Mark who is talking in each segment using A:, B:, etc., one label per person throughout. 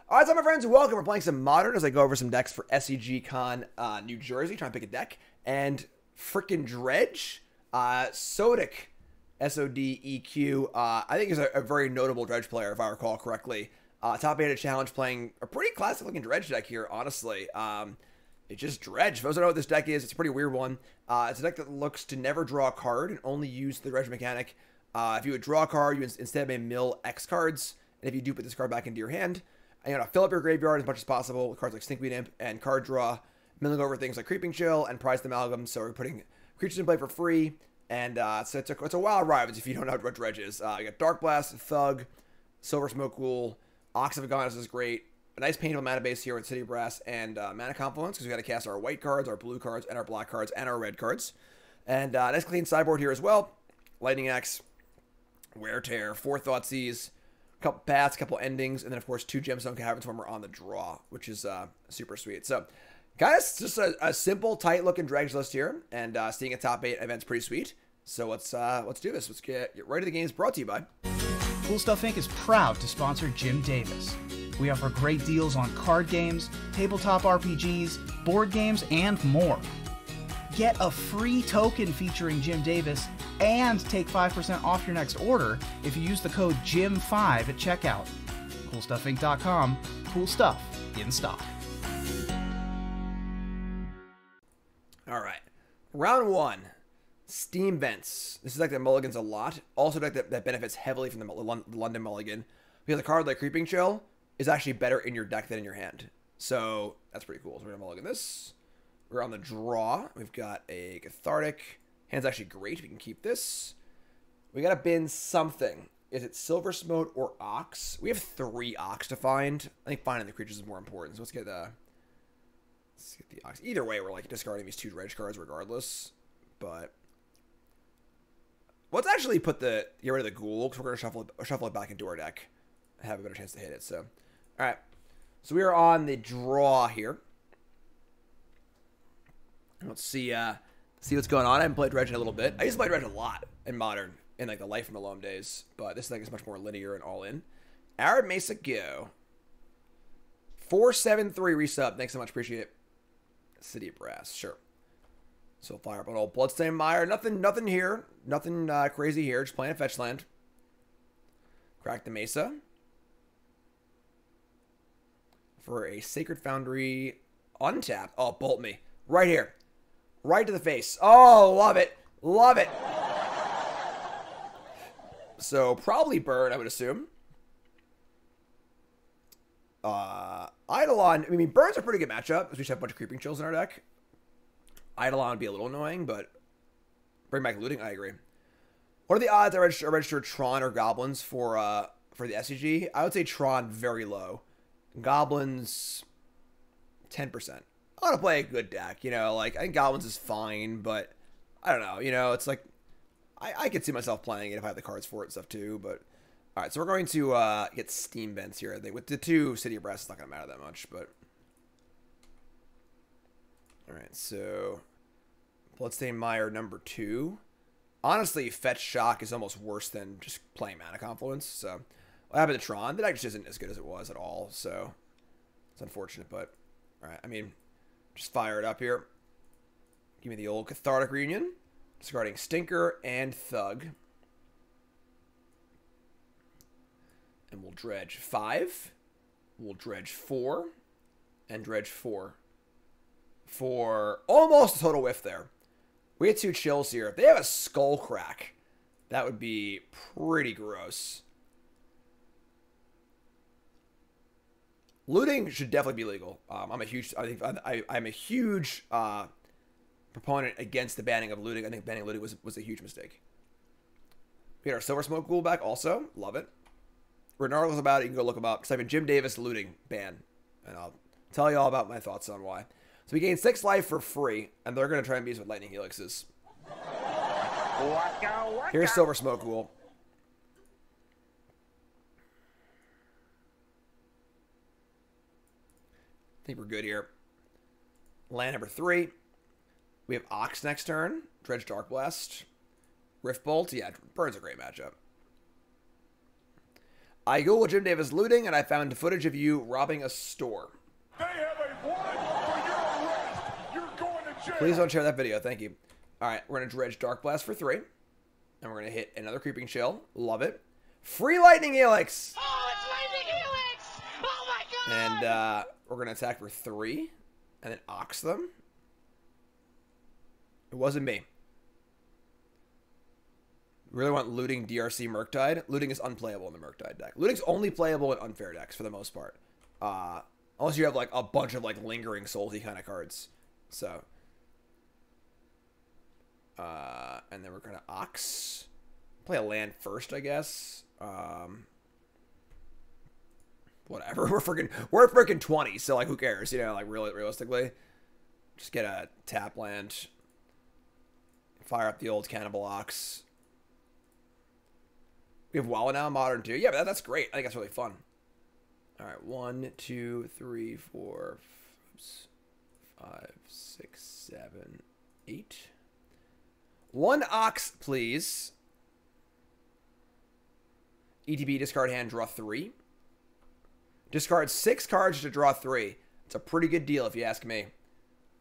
A: All right, so my friends, welcome. We're playing some Modern as I go over some decks for SEG Con New Jersey, trying to pick a deck. And frickin' Dredge, Sodeq, S-O-D-E-Q, I think is a very notable Dredge player, if I recall correctly. Top 8 at Challenge playing a pretty classic-looking Dredge deck here, honestly. It's just Dredge. For those who don't know what this deck is, it's a pretty weird one. It's a deck that looks to never draw a card and only use the Dredge mechanic. If you would draw a card, you instead may mill X cards. And if you do put this card back into your hand, and you know, fill up your graveyard as much as possible with cards like Stinkweed Imp and card draw, milling over things like Creeping Chill and Prized Amalgam. So we're putting creatures in play for free. And so it's a wild ride if you don't know what Dredge is. You got Darkblast, Thug, Silversmote Ghoul, Ox of Agonas is great. A nice painful mana base here with City Brass and Mana Confluence, because we got to cast our white cards, our blue cards, and our black cards, and our red cards. And nice clean sideboard here as well. Lightning Axe, Wear Tear, 4 Thoughtseize, couple paths, couple endings, and then of course 2 Gemstone Caverns when we're on the draw, which is super sweet. So guys, just a simple, tight looking Dredge list here, and seeing a top 8 event's pretty sweet. So let's do this. Let's get right to the games. Brought to you by
B: Cool Stuff Inc. is proud to sponsor Jim Davis. We offer great deals on card games, tabletop RPGs, board games, and more. Get a free token featuring Jim Davis and take 5% off your next order if you use the code JIM5 at checkout. CoolStuffInc.com. Cool stuff in stock.
A: All right, round 1. Steam Vents. This is a deck that mulligans a lot. Also a deck that benefits heavily from the London mulligan. Because a card like Creeping Chill is actually better in your deck than in your hand. So that's pretty cool. So we're going to mulligan this. We're on the draw. We've got a Cathartic. Hand's actually great. We can keep this. We got to bin something. Is it Silversmote or Ox? We have 3 Ox to find. I think finding the creatures is more important. So let's get the Ox. Either way, we're like discarding these 2 Dredge cards regardless. But let's actually get rid of the Ghoul, because we're going to shuffle it back into our deck and have a better chance to hit it. So, all right. So we are on the draw here. Let's see what's going on. I haven't played Dredge in a little bit. I used to play Dredge a lot in Modern, in like the Life from the Loam days, but this thing is much more linear and all in. Arab Mesa Go. 473 resub. Thanks so much. Appreciate it. City Brass. Sure. So fire up an old Bloodstained Mire. Nothing here. Nothing crazy here. Just playing a fetch land. Crack the Mesa. For a Sacred Foundry untap. Oh, bolt me. Right here. Right to the face. Oh, love it. Love it. So probably burn, I would assume. Eidolon. I mean, burns are a pretty good matchup, because we just have a bunch of Creeping Chills in our deck. Eidolon would be a little annoying, but bring back looting, I agree. What are the odds I register Tron or Goblins for the SCG? I would say Tron very low. Goblins 10%. I want to play a good deck, you know, like I think Goblins is fine, but I don't know, you know, it's like I could see myself playing it if I have the cards for it and stuff too, but all right, so we're going to get Steam Vents here. I think with the 2 City Brass, it's not going to matter that much, but all right, so Bloodstained Mire number 2. Honestly, Fetch Shock is almost worse than just playing Mana Confluence. So what happened to Tron? The deck just isn't as good as it was at all. So it's unfortunate, but all right. I mean, just fire it up here. Give me the old Cathartic Reunion. Discarding Stinker and Thug. And we'll Dredge 5. We'll Dredge 4. And Dredge 4. For almost a total whiff there. We had 2 chills here. If they have a Skull Crack, that would be pretty gross. Looting should definitely be legal. I'm a huge proponent against the banning of looting. I think banning looting was a huge mistake. We got our Silversmote Ghoul back also. Love it. Regardless about it, you can go look them up. Type in Jim Davis looting ban, and I'll tell you all about my thoughts on why. So we gain 6 life for free, and they're going to try and beat us with Lightning Helixes. Here's Silversmote Ghoul. I think we're good here. Land number 3. We have Ox next turn. Dredge Darkblast. Rift Bolt. Yeah, Burn's a great matchup. I Googled Jim Davis looting, and I found footage of you robbing a store.
C: They have a warrant for your arrest. You're going to jail.
A: Please don't share that video. Thank you. All right, we're going to dredge Darkblast for 3. And we're going to hit another Creeping Chill. Love it. Free Lightning Helix!
D: Oh, it's Lightning Helix! Oh my god!
A: And we're going to attack for 3. And then Ox them. It wasn't me. Really want looting DRC Murktide. Looting is unplayable in the Murktide deck. Looting's only playable in unfair decks for the most part. Unless you have like a bunch of like lingering salty kind of cards. So. And then we're gonna Ox. Play a land first, I guess. Whatever. We're freaking 20, so like who cares? You know, like really realistically. Just get a tap land. Fire up the old Cannibal Ox. We have Walla now, Modern too. Yeah, but that's great. I think that's really fun. Alright, 1, 2, 3, 4, 5, 6, 7, 8. 1 Ox, please. ETB, discard hand, draw 3. Discard 6 cards to draw 3. It's a pretty good deal if you ask me.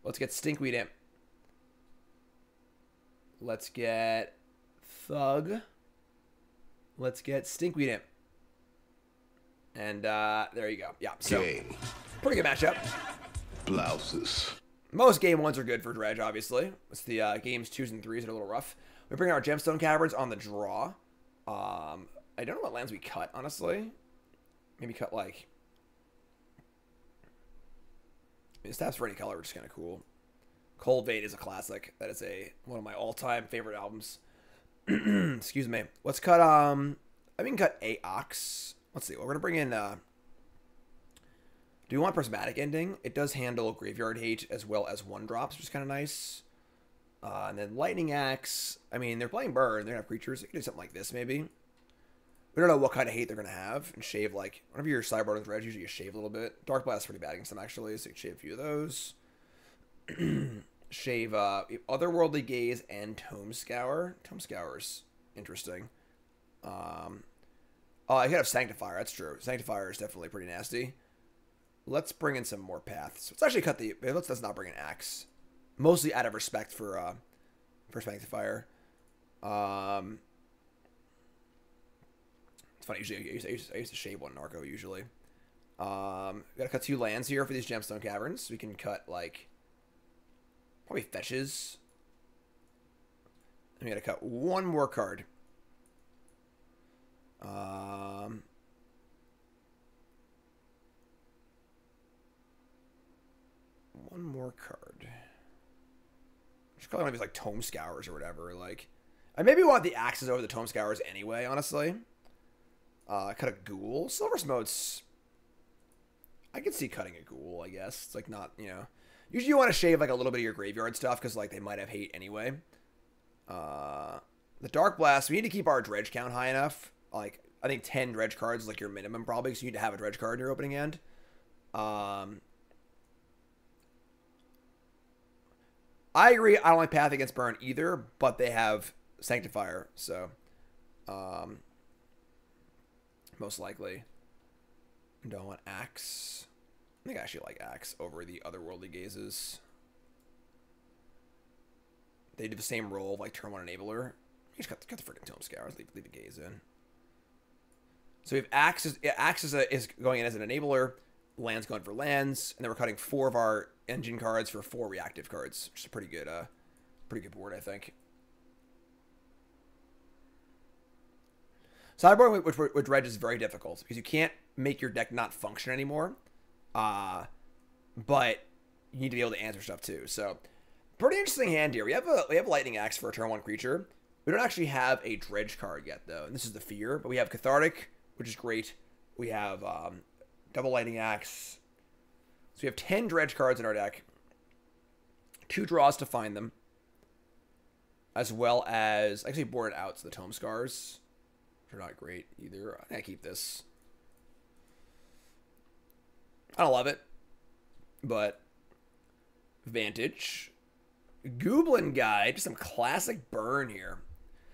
A: Let's get Stinkweed Imp. Let's get Thug. Let's get Stinkweed Imp. And there you go. Yeah, so pretty good matchup.
C: Blouses.
A: Most game 1s are good for Dredge, obviously. It's the games 2s and 3s that are a little rough. We bring our Gemstone Caverns on the draw. I don't know what lands we cut, honestly. Maybe cut, like... I mean, stabs for any color, which is kind of cool. Cultivate is a classic. That is one of my all-time favorite albums. Excuse me. Let's cut, I mean, we can cut a Ox. Let's see. We're going to bring in, do we want Prismatic Ending? It does handle Graveyard Hate as well as 1-drops, which is kind of nice. And then Lightning Axe. I mean, they're playing Burn. They're going to have creatures. They can do something like this, maybe. We don't know what kind of hate they're going to have. And shave, like, whenever you're Sideboard with Dredge, usually you shave a little bit. Darkblast is pretty bad against them, actually, so you can shave a few of those. Shave Otherworldly Gaze and Tome Scour. Tome Scour's interesting. Oh, I could have Sanctifier. That's true. Sanctifier is definitely pretty nasty. Let's bring in some more paths. Let's actually cut the... Let's not bring in Axe. Mostly out of respect for Sanctifier. It's funny. Usually, I used to shave 1 Narco, usually. We gotta cut 2 lands here for these Gemstone Caverns. We can cut, like... Probably fetches. And we gotta cut 1 more card. One more card. Just call it one of these like Tome Scours or whatever. Like, I maybe want the Axes over the Tome Scours anyway, honestly. Cut a Ghoul. Silversmote's... I could see cutting a Ghoul, I guess. It's like not, you know... Usually you want to shave like a little bit of your graveyard stuff because like they might have hate anyway. The Darkblast, we need to keep our Dredge count high enough. Like, I think 10 Dredge cards is like your minimum probably, because you need to have a Dredge card in your opening hand. I agree, I don't like Path Against Burn either, but they have Sanctifier, so... most likely. Don't want Axe. I think I actually like Axe over the Otherworldly Gazes. They do the same role of like turn 1 enabler. You just got the freaking Tome Scours. Leave the Gaze in. So we have Axe is going in as an enabler. Lands going for lands, and then we're cutting 4 of our engine cards for 4 reactive cards, which is a pretty good board, I think. Sideboard with Dredge is very difficult because you can't make your deck not function anymore. But you need to be able to answer stuff too. So, pretty interesting hand here. We have a Lightning Axe for a turn 1 creature. We don't actually have a Dredge card yet though. And this is the fear. But we have Cathartic, which is great. We have double Lightning Axe. So we have 10 Dredge cards in our deck. 2 draws to find them. As well as actually board it out to the Tome Scours. Which are not great either. I think I keep this. I don't love it, but Vantage. Goblin Guide, just some classic burn here.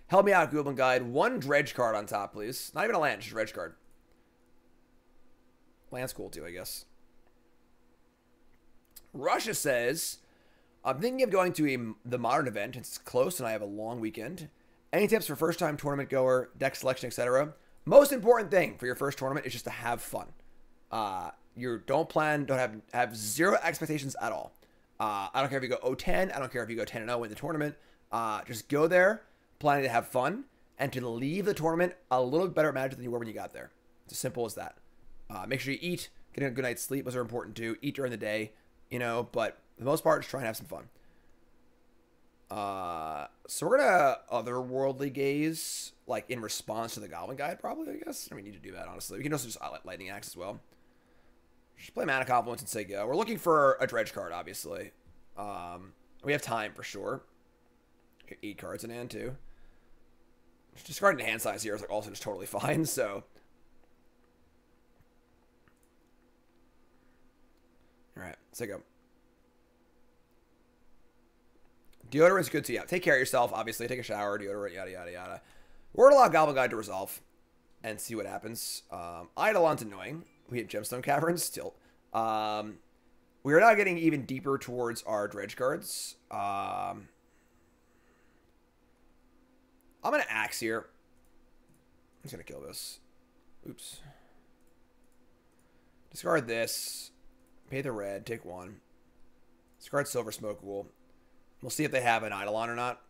A: Help me out, Goblin Guide. 1 Dredge card on top, please. Not even a land, just a Dredge card. Land's cool too, I guess. Russia says, I'm thinking of going to the Modern event. It's close and I have a long weekend. Any tips for first-time tournament goer, deck selection, etc.? Most important thing for your first tournament is just to have fun. Don't have zero expectations at all. I don't care if you go 0-10. I don't care if you go 10-0 in the tournament. Just go there, planning to have fun, and to leave the tournament a little bit better at Magic than you were when you got there. It's as simple as that. Make sure you eat, getting a good night's sleep. Those are important too. Eat during the day, but for the most part, just try and have some fun. So we're gonna Otherworldly Gaze, like in response to the Goblin Guide, probably, I guess. We need to do that, honestly. We can also just Lightning Axe as well. Just play Mana Confluence and say go. We're looking for a Dredge card, obviously. We have time for sure. 8 cards in hand, too. Just discarding the hand size here is like also just totally fine, so. Alright, say go. Deodorant's good to, yeah. Take care of yourself, obviously. Take a shower, deodorant, yada, yada, yada. We're going to allow Goblin Guide to resolve and see what happens. Eidolon's annoying. We hit Gemstone Caverns still. We are now getting even deeper towards our Dredge cards. I'm going to Axe here. I'm just going to kill this. Oops. Discard this. Pay the red. Take 1. Discard Silversmote Ghoul. We'll see if they have an Eidolon or not.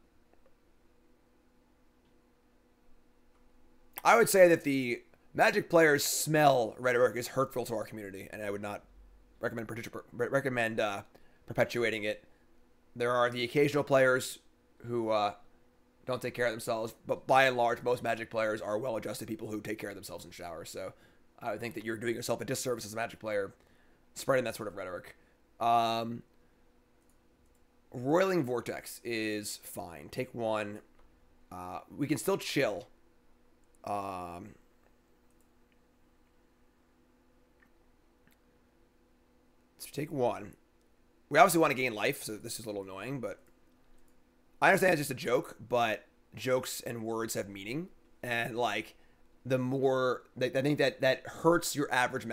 A: I would say that the Magic players smell rhetoric is hurtful to our community, and I would not recommend perpetuating it. There are the occasional players who don't take care of themselves, but by and large, most Magic players are well-adjusted people who take care of themselves in showers. So I would think that you're doing yourself a disservice as a Magic player spreading that sort of rhetoric. Roiling Vortex is fine. Take 1. We can still chill. So take 1. We obviously want to gain life, so this is a little annoying, but I understand it's just a joke, but jokes and words have meaning, and like the more I think that hurts your average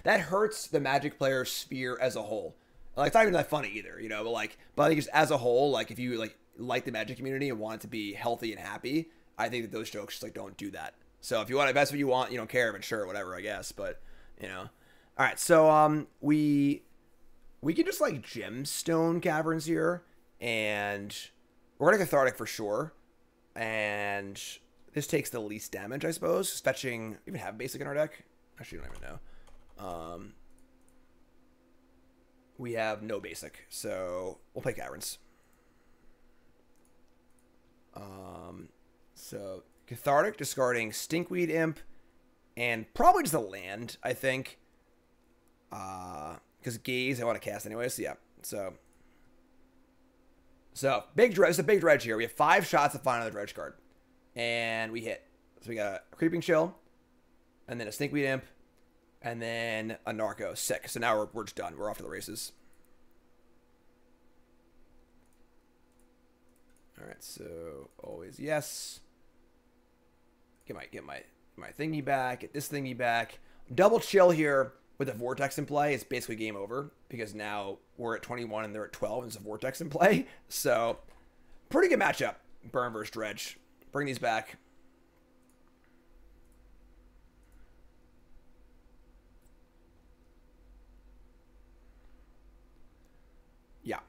A: that hurts the Magic player sphere as a whole. Like, it's not even that funny either, but I think just as a whole, like, if you like the Magic community and want it to be healthy and happy, I think that those jokes just don't do that. So if you that's what you want, you don't care, but sure, whatever, I guess. But all right. So we can just Gemstone Caverns here, and we're gonna Cathartic for sure, and this takes the least damage, I suppose. Fetching, even have basic in our deck. Actually, I don't even know. We have no basic, so we'll play Caverns. So Cathartic, discarding Stinkweed Imp, and probably just a land, I think. Because Gaze I want to cast anyway, so yeah. So big Dredge. It's a big Dredge here. We have 5 shots to find another Dredge card, and we hit. So we got a Creeping Chill, and then a Stinkweed Imp, and then a Narco. Sick. So now we're just done. We're off to the races. All right. So always yes. Get my thingy back. Get this thingy back. Double chill here with a Vortex in play. It's basically game over because now we're at 21 and they're at 12 and there's a Vortex in play. So pretty good matchup. Burn versus Dredge. Bring these back. Yeah.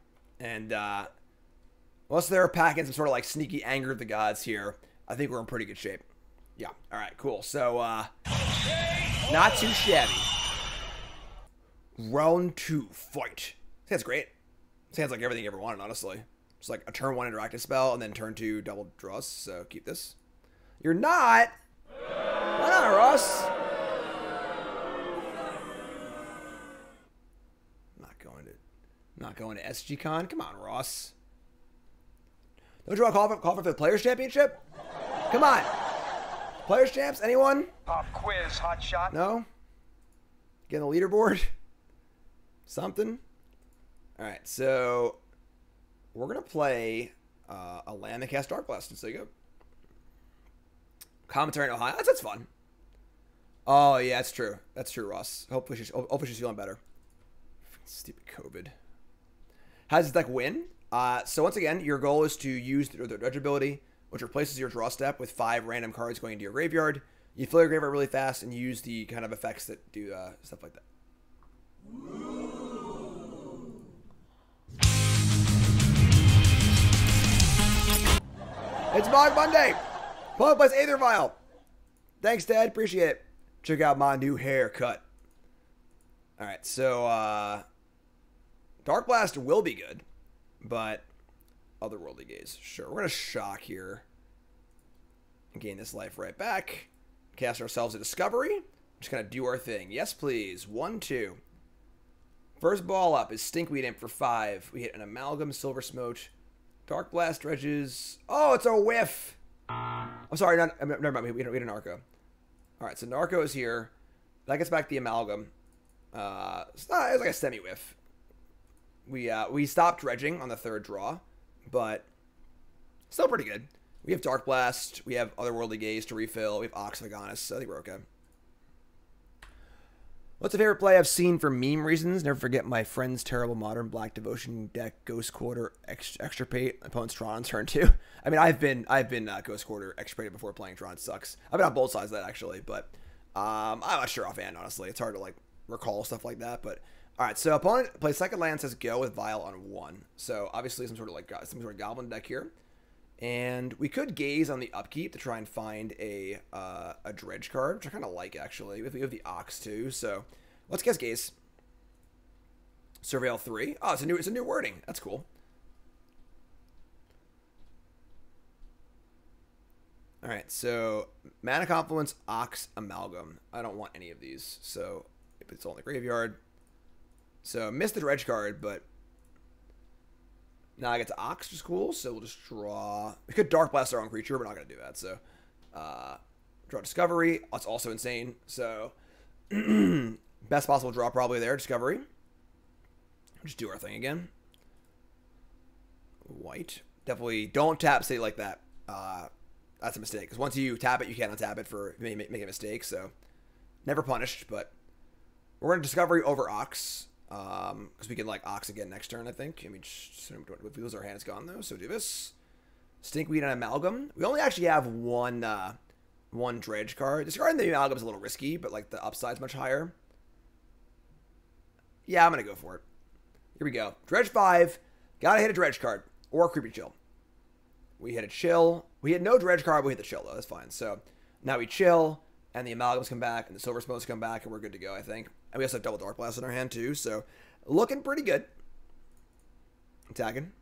A: And unless they're packing some sort of sneaky anger of the gods here, I think we're in pretty good shape. Yeah. All right, cool. So not too shabby. Round 2, fight. Sounds great. Sounds like everything you ever wanted, honestly. It's like a turn 1 interactive spell and then turn 2 double draws. So keep this. You're not. Why not, Ross? Not going to SGCon. Come on, Ross. Don't you want to call for the Players Championship? Come on. Players Champs? Anyone?
C: Pop quiz, hot shot.
A: No? Get on the leaderboard? Something? Alright, so we're going to play a land that casts Darkblast. So you go. Commentary in Ohio. That's fun. Oh yeah, that's true. That's true, Ross. Hopefully she's feeling better. Stupid COVID. How does this deck win? So once again, your goal is to use the Dredge ability, which replaces your draw step with 5 random cards going into your graveyard. You fill your graveyard really fast and use the kind of effects that do stuff like that. It's Mog Monday. Opponent plays Aether Vial. Thanks, Dad. Appreciate it. Check out my new haircut. All right, so Darkblast will be good, but Otherworldly Gaze. Sure, we're going to shock here and gain this life right back. Cast ourselves a Discovery. Just going to do our thing. Yes, please. 1, 2. First ball up is Stinkweed Imp for 5. We hit an Amalgam, Silversmote, Darkblast, Dredges. Oh, it's a whiff. I'm sorry, never mind. We had a Narco. All right, so Narco is here. That gets back the Amalgam. It's like a semi-whiff. We stopped dredging on the 3rd draw, but still pretty good. We have Darkblast. We have Otherworldly Gaze to refill. We have Ox of Agonas. So I think we're okay. What's a favorite play I've seen for meme reasons? Never forget my friend's terrible modern Black Devotion deck, Ghost Quarter, Extirpate, opponent's Tron on turn 2. I mean, I've been Ghost Quarter extirpated before playing Tron. Sucks. I've been on both sides of that actually, but I'm not sure offhand. Honestly, it's hard to like recall stuff like that. But all right, so opponent plays second land, says go with Vial on 1. So obviously some sort of Goblin deck here. And we could gaze on the upkeep to try and find a Dredge card, which I kind of like, actually. We have the Ox, too, so let's guess gaze. Surveil 3. Oh, it's a new wording. That's cool. All right, so Mana Confluence, Ox, Amalgam. I don't want any of these, so it's all in the graveyard. So missed the Dredge card, but now I get to Ox, which is cool, so we'll just draw. We could Darkblast our own creature, we're not going to do that, so draw Discovery. That's also insane, so best possible draw probably there, Discovery. Just do our thing again. White. Definitely don't tap state like that. That's a mistake, because once you tap it, you can't untap it for making a mistake, so never punished, but we're going to Discovery over Ox. Because we can like Ox again next turn, I think. I mean, if we lose our hand, it's gone though. So do this. Stinkweed and Amalgam. We only actually have one Dredge card. Discarding the Amalgam is a little risky, but like the upside's much higher. Yeah, I'm gonna go for it. Here we go. Dredge 5. Gotta hit a Dredge card or a Creepy Chill. We hit a Chill. We hit no Dredge card. But we hit the Chill though. That's fine. So now we Chill, and the Amalgams come back, and the Silversmotes come back, and we're good to go, I think. And we also have double Darkblast in our hand, too. So, looking pretty good. Attacking.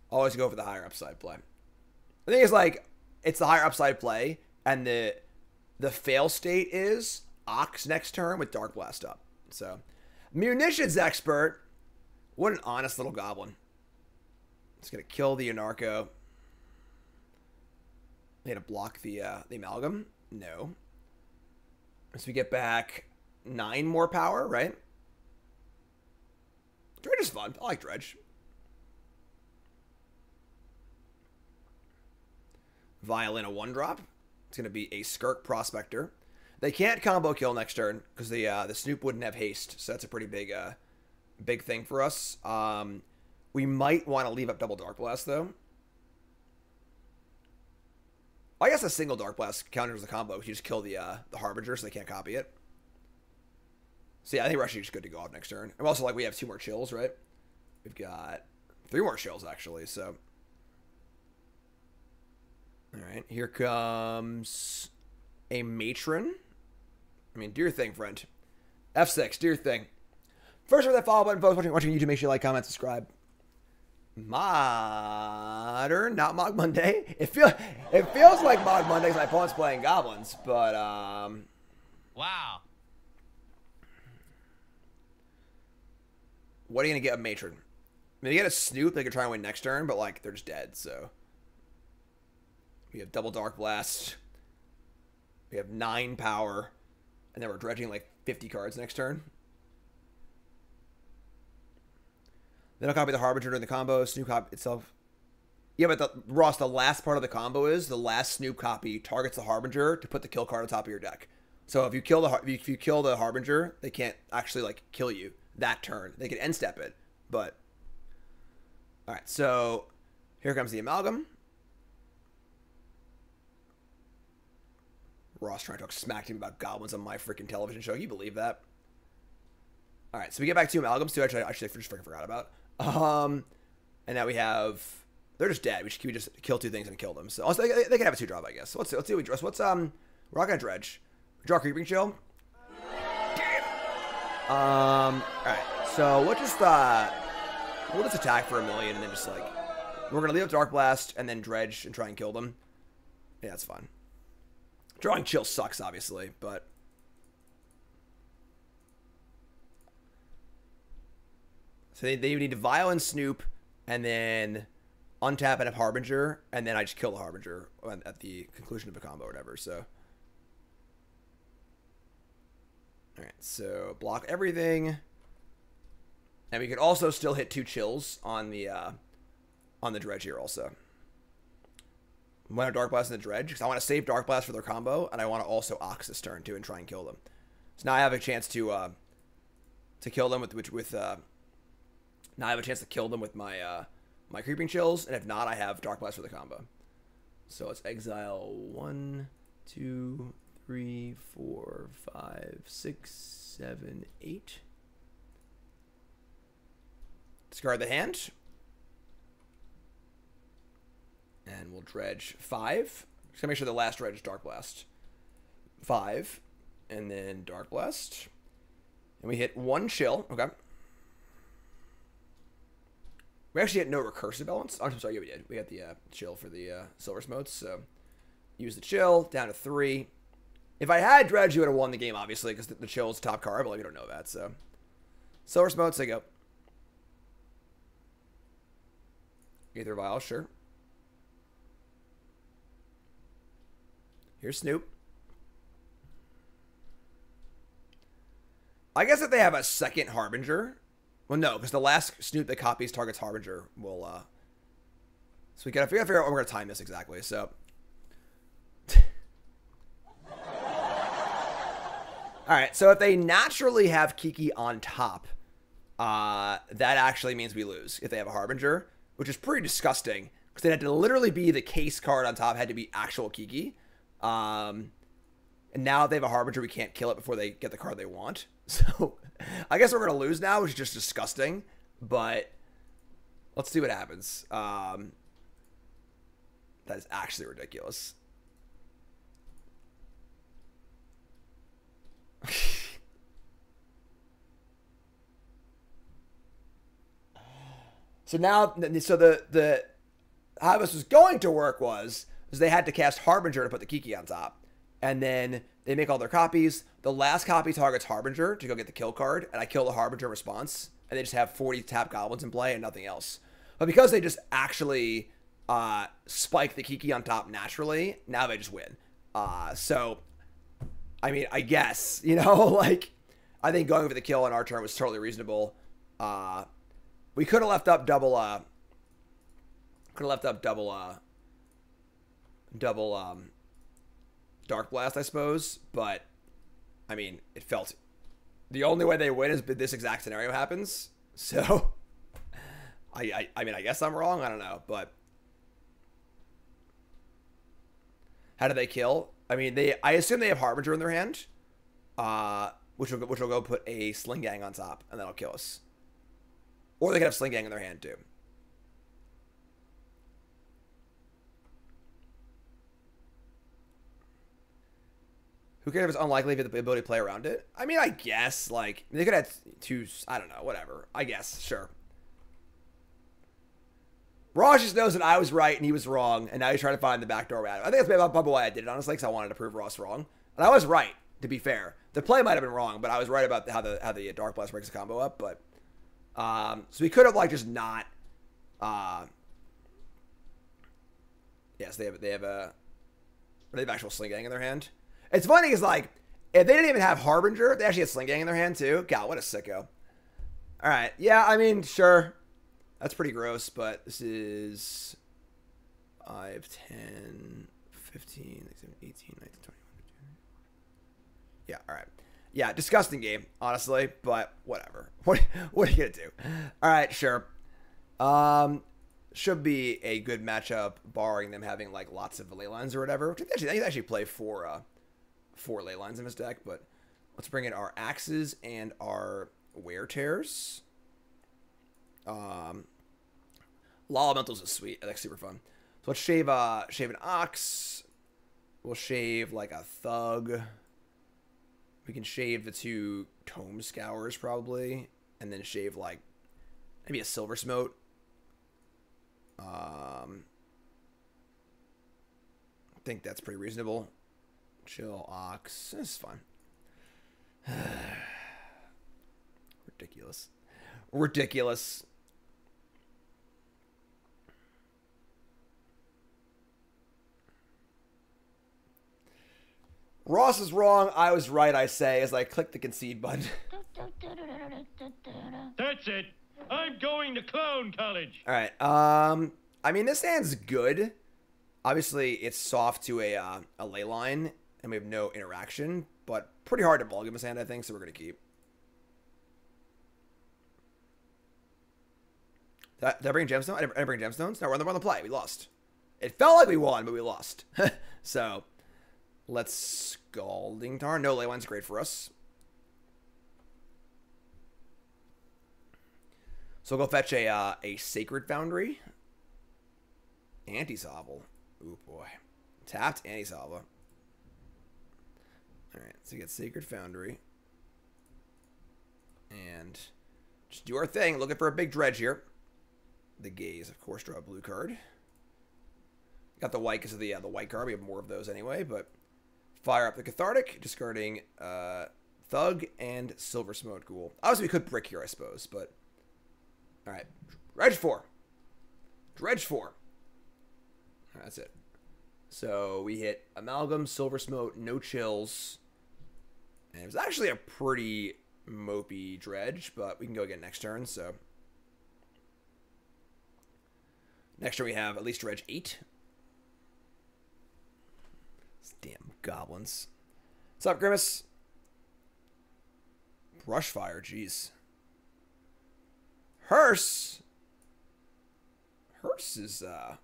A: Always go for the higher upside play. The thing is, like, it's the higher upside play, and the fail state is Ox next turn with Darkblast up. So, Munitions Expert. What an honest little goblin. It's going to kill the Anarcho. They had to block the Amalgam. No. So we get back 9 more power, right? Dredge is fun. I like Dredge. Violin, a 1-drop. It's going to be a Skirk Prospector. They can't combo kill next turn because the Snoop wouldn't have haste. So that's a pretty big thing for us. We might want to leave up double Darkblast, though. I guess a single Darkblast counters the combo. You just kill the Harbinger so they can't copy it. So yeah, I think we're actually just good to go off next turn. And also, like, we have 2 more chills, right? We've got 3 more chills, actually, so. Alright, here comes a Matron. I mean, do your thing, friend. F6, do your thing. First, with that follow button, folks, watching YouTube, make sure you like, comment, subscribe. Modern, not Mog Monday. It feels like Mog Monday because my opponent's playing goblins, but
D: Wow.
A: What are you gonna get a Matron? I mean, you get a Snoop, they could try and win next turn, but like they're just dead. So we have double Darkblast. We have 9 power, and then we're dredging like 50 cards next turn. They don't copy the Harbinger in the combo. Snoop copy itself. Yeah, but Ross, the last part of the combo is the last Snoop copy targets the Harbinger to put the kill card on top of your deck. So if you kill the Harbinger, they can't actually like kill you that turn. They can end step it, but all right. So here comes the Amalgam. Ross trying to talk smack to me about goblins on my freaking television show. Can you believe that? All right, so we get back to Amalgams too. Actually, I just freaking forgot about. And now we have. They're just dead. We just kill 2 things and kill them. So also they can have a 2-drop, I guess. So let's see what we dress. What's we're not gonna dredge. Draw Creeping Chill. All right. So we'll just attack for 1 million and then just like we're gonna leave up Darkblast and then dredge and try and kill them. Yeah, that's fine. Drawing Chill sucks, obviously, but so they need to Vial and Snoop and then untap and have Harbinger, and then I just kill the Harbinger at the conclusion of a combo or whatever. So, all right, so block everything, and we could also still hit 2 chills on the dredge here also. I want to Darkblast in the dredge because I want to save Darkblast for their combo, and I want to also Ox this turn too and try and kill them. So now I have a chance to kill them with now I have a chance to kill them with my my Creeping Chills, and if not, I have Darkblast for the combo. So let's exile 1, 2, 3, 4, 5, 6, 7, 8. Discard the hand. And we'll dredge 5. Just gotta make sure the last dredge is Darkblast. 5. And then Darkblast. And we hit 1 chill. Okay. We actually had no recursive elements. Oh, I'm sorry, yeah, we did. We had the chill for the Silversmotes, so use the chill, down to 3. If I had Dredge, you would have won the game, obviously, because the chill is top card, but like, we don't know that, so. Silversmotes, they go. Aether Vial, sure. Here's Snoop. I guess if they have a second Harbinger... Well, no, because the last Snoop that copies targets Harbinger will, so we gotta figure out what we're gonna time this exactly, so. Alright, so if they naturally have Kiki on top, that actually means we lose if they have a Harbinger, which is pretty disgusting, because it had to literally be the case card on top, had to be actual Kiki. And now if they have a Harbinger, we can't kill it before they get the card they want. So, I guess we're going to lose now, which is just disgusting. But, let's see what happens. That is actually ridiculous. So now, so the how this was going to work was they had to cast Harbinger to put the Kiki on top. And then they make all their copies. The last copy targets Harbinger to go get the kill card, and I kill the Harbinger response, and they just have 40 tap goblins in play and nothing else. But because they just actually spike the Kiki on top naturally, now they just win. So, I mean, I guess, you know, like, I think going for the kill on our turn was totally reasonable. We could have left up double Darkblast, I suppose, but I mean, it felt the only way they win is this exact scenario happens. So, I mean, I guess I'm wrong. I don't know, but how do they kill? I mean, I assume they have Harbinger in their hand, which will go put a Sling Gang on top, and that'll kill us. Or they could have Sling Gang in their hand too. Who cares if it's unlikely if you have the ability to play around it? I mean, I guess, like, they could have 2, I don't know, whatever. I guess, sure. Raj just knows that I was right and he was wrong, and now he's trying to find the backdoor way out. I think that's probably why I did it, honestly, because I wanted to prove Ross wrong. And I was right, to be fair. The play might have been wrong, but I was right about how the Darkblast breaks the combo up, but... so we could have, like, just not... yes, they have actual Sling Gang in their hand. It's funny because, like, if they didn't even have Harbinger, they actually had Sling Gang in their hand, too. God, what a sicko. All right. Yeah, I mean, sure. That's pretty gross, but this is... 5, 10, 15, 16, 18, 19, 20. Yeah, all right. Yeah, disgusting game, honestly, but whatever. What are you going to do? All right, sure. Should be a good matchup, barring them having like lots of ley lines or whatever. Which I think actually play four ley lines in this deck, but let's bring in our axes and our wear tears. Law Elementals is sweet. That's super fun. So let's shave an Ox. We'll shave like a Thug. We can shave the 2 Tome Scours probably, and then shave like maybe a Silversmote. I think that's pretty reasonable. Chill Ox. This is fun. Ridiculous. Ridiculous. Ross is wrong. I was right, I say, as I click the concede button.
C: That's it. I'm going to clown college.
A: All right. I mean, this hand's good. Obviously, it's soft to a ley line, and we have no interaction, but pretty hard to Amalgam this hand, I think, so we're going to keep. Did I bring Gemstone? I didn't bring Gemstones? No, we're on the play. We lost. It felt like we won, but we lost. So, let's Scalding Tarn. No, ley line's great for us. So we'll go fetch a Sacred Foundry. Anti-Sobble. Ooh, boy. Tapped Anti-Sobble. Alright, so we get Sacred Foundry. And just do our thing. Looking for a big Dredge here. The Gaze, of course, draw a blue card. Got the white because of the white card. We have more of those anyway, but fire up the Cathartic, discarding Thug and Silversmote Ghoul. Obviously, we could brick here, I suppose, but all right. Dredge 4. Dredge 4. All right, that's it. So we hit Amalgam, Silversmote, no chills. And it was actually a pretty mopey Dredge, but we can go again next turn, so. Next turn we have at least Dredge 8. These damn goblins. What's up, Grimace? Brushfire, jeez. Hearse is, I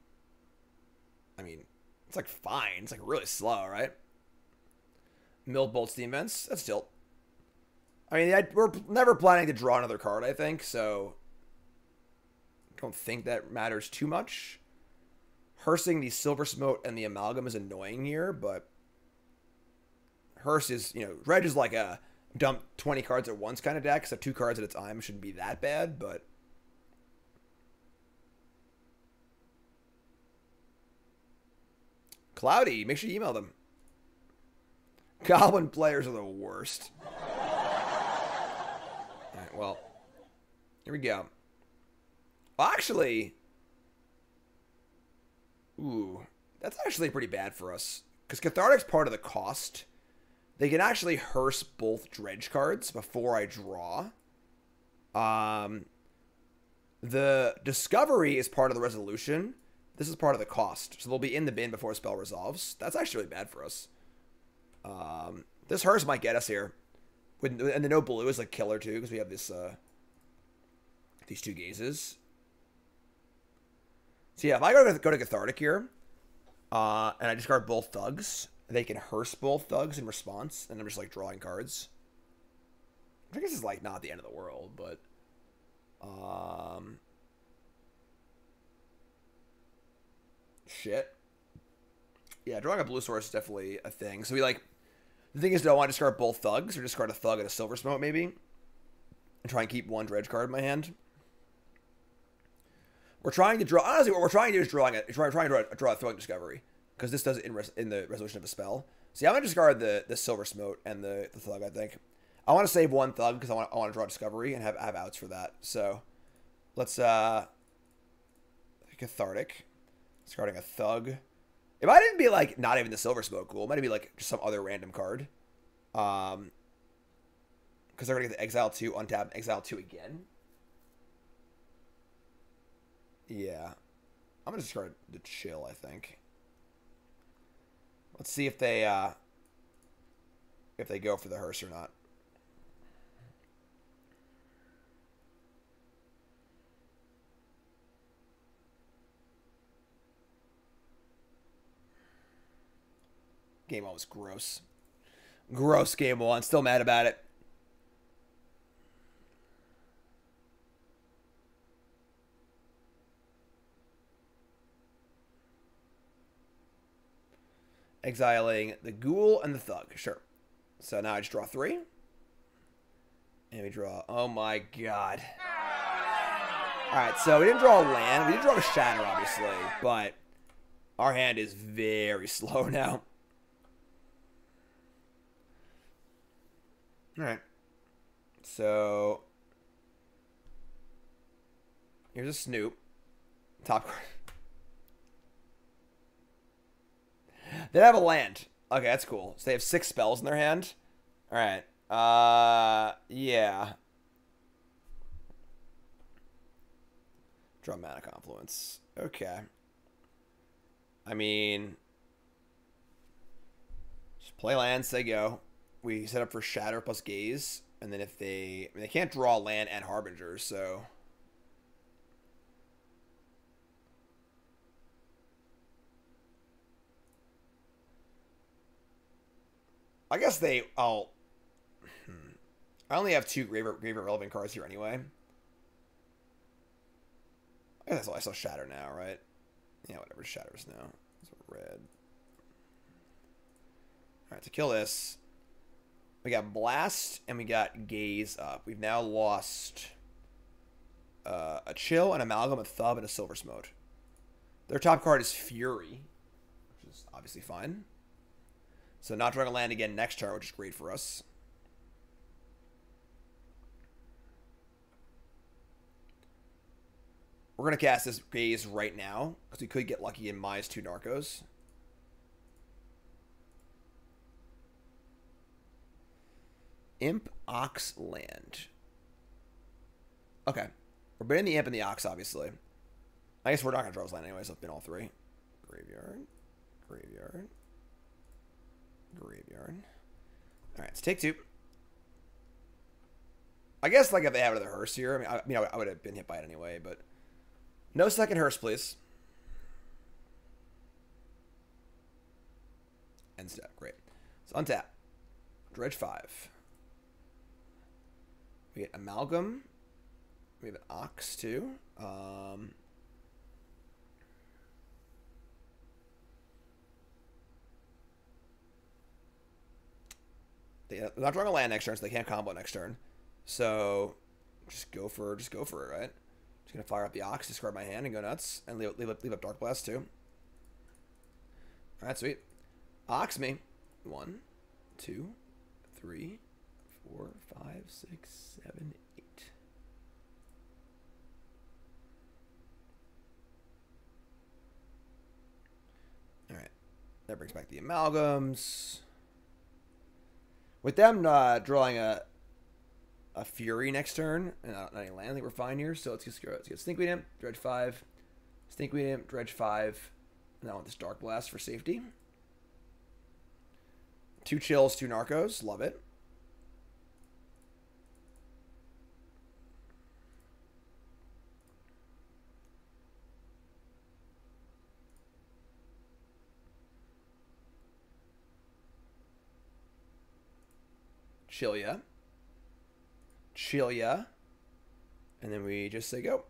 A: mean, it's like fine. It's like really slow, right? Mill Bolt Steam Vents. That's tilt. I mean, we're never planning to draw another card, I think, so I don't think that matters too much. Hearsing the Silversmote and the Amalgam is annoying here, but Hearse is, you know, Dredge is like a dump 20 cards at once kind of deck, so 2 cards at a time shouldn't be that bad, but Cloudy, make sure you email them. Goblin players are the worst. Alright, well, here we go. Well, actually, ooh, that's actually pretty bad for us. Because Cathartic's part of the cost. They can actually hearse both Dredge cards before I draw. The Discovery is part of the resolution. This is part of the cost. So they'll be in the bin before a spell resolves. That's actually really bad for us. This hearse might get us here. And the no blue is like killer too, because we have this these 2 gazes. So yeah, if I go to Cathartic here, and I discard both Thugs, they can hearse both Thugs in response, and I'm just like drawing cards. I think this is like not the end of the world, but shit. Yeah, drawing a blue source is definitely a thing. So we like, the thing is, do I want to discard both Thugs or discard a Thug and a Silversmote maybe, and try and keep one Dredge card in my hand? We're trying to draw. Honestly, what we're trying to do is trying to draw a Thug Discovery, because this does it in the resolution of a spell. See, I'm gonna discard the Silversmote and the Thug. I think I want to save one Thug because I want to draw Discovery and have outs for that. So let's Cathartic, discarding a Thug. It might even be like not even the Silversmote Ghoul. It might be like just some other random card. Because they're gonna get the Exile 2, untap, Exile 2 again. Yeah. I'm gonna discard the chill, I think. Let's see if they go for the hearse or not. Game 1 was gross. Gross game 1. Still mad about it. Exiling the Ghoul and the Thug. Sure. So now I just draw 3. And we draw... Oh my god. Alright, so we didn't draw a land. We didn't draw a Shatter, obviously. But our hand is very slow now. Alright. So... Here's a Snoop. Top card. They have a land. Okay, that's cool. So they have 6 spells in their hand. Alright. Yeah. Draw Mana Confluence. Okay. I mean... Just play lands, they go. We set up for Shatter plus Gaze. And then if they... I mean, they can't draw land and Harbinger, so... I guess they... Oh. I only have 2 Graveyard relevant cards here anyway. I guess I saw Shatter now, right? Yeah, whatever. Shatters now. It's red. Alright, to kill this, we got Blast and we got Gaze up. We've now lost a Chill, an Amalgam, a Thub, and a Silversmote. Their top card is Fury, which is obviously fine. So not drawing a land again next turn, which is great for us. We're going to cast this Gaze right now, because we could get lucky and minus 2 Narcos. Imp, Ox, land. Okay. We're bidding the Imp and the Ox, obviously. I guess we're not going to draw this land anyway, so I've been all 3. Graveyard. Graveyard. Graveyard. Alright, let's take 2. I guess, like, if they have another hearse here, I mean, I would have been hit by it anyway, but... No second hearse, please. End step, great. So untap. Dredge 5. We get Amalgam. We have an Ox, too. They're not drawing a land next turn, so they can't combo next turn. So just go for it, right? Just gonna fire up the Ox, discard my hand, and go nuts, and leave up Darkblast too. All right, sweet. Ox me. 1, 2, 3, 4, 5, 6, 7, 8. All right, that brings back the Amalgams. With them drawing a Fury next turn, and not any land, I think we're fine here. So let's get Stinkweed Imp, Dredge 5, Stinkweed Imp, Dredge 5, and I want this Darkblast for safety. 2 Chills, 2 Narcos, love it. Chill ya. And then we just say go.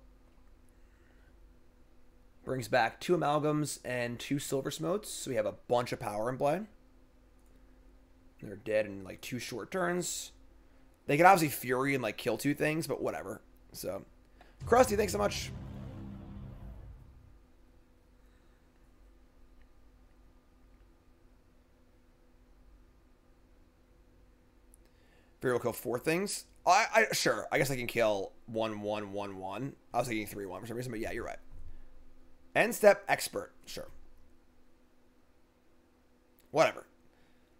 A: Brings back 2 Amalgams and 2 Silversmotes, so we have a bunch of power in play. They're dead in like 2 short turns. They can obviously Fury and like kill 2 things, but whatever. So, Krusty, thanks so much. Fury will kill 4 things. Sure. I guess I can kill 1, 1, 1, 1. I was thinking 3, 1 for some reason, but yeah, you're right. End step expert. Sure. Whatever.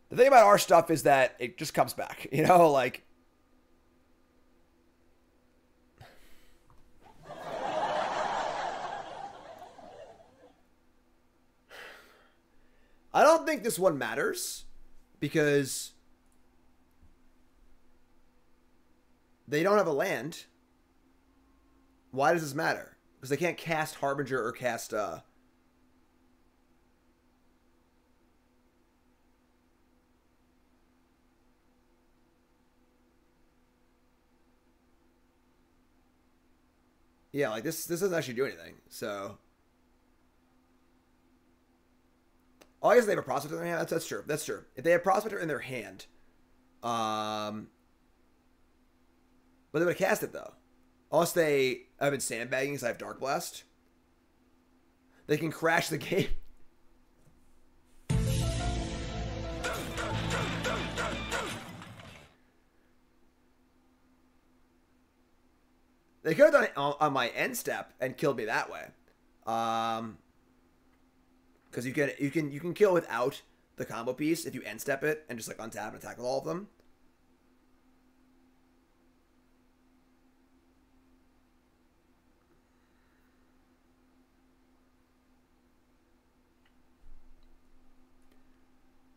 A: The thing about our stuff is that it just comes back. You know, like... I don't think this one matters because they don't have a land. Why does this matter? Because they can't cast Harbinger or cast yeah, like this doesn't actually do anything. So oh, I guess they have a Prospector in their hand. That's true. That's true. If they have Prospector in their hand, but they would have cast it though. Unless they have been sandbagging because I have Darkblast. They can crash the game. They could have done it on my end step and killed me that way. Because you can kill without the combo piece if you end step it and just like untap and attack with all of them.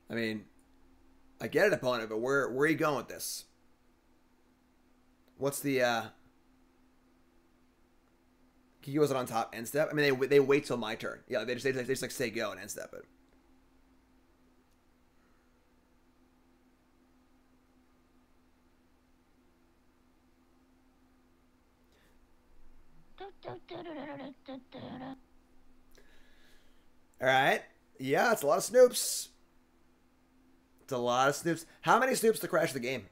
A: I mean, I get it, opponent, but where are you going with this? What's the Kiki was it on top end step? I mean, they wait till my turn. Yeah, they just like say go and end step it. All right. Yeah, it's a lot of Snoops. It's a lot of Snoops. How many Snoops to crash the game?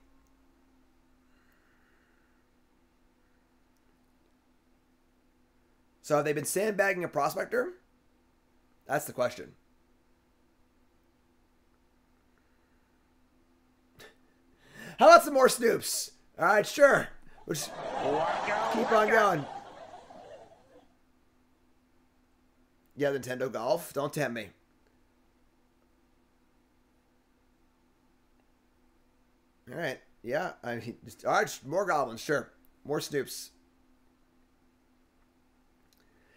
A: So have they been sandbagging a Prospector? That's the question. How about some more Snoops? All right, sure. We'll just keep on going. Yeah, Nintendo Golf. Don't tempt me. All right. Yeah. I mean, all right. Just more goblins. Sure. More Snoops.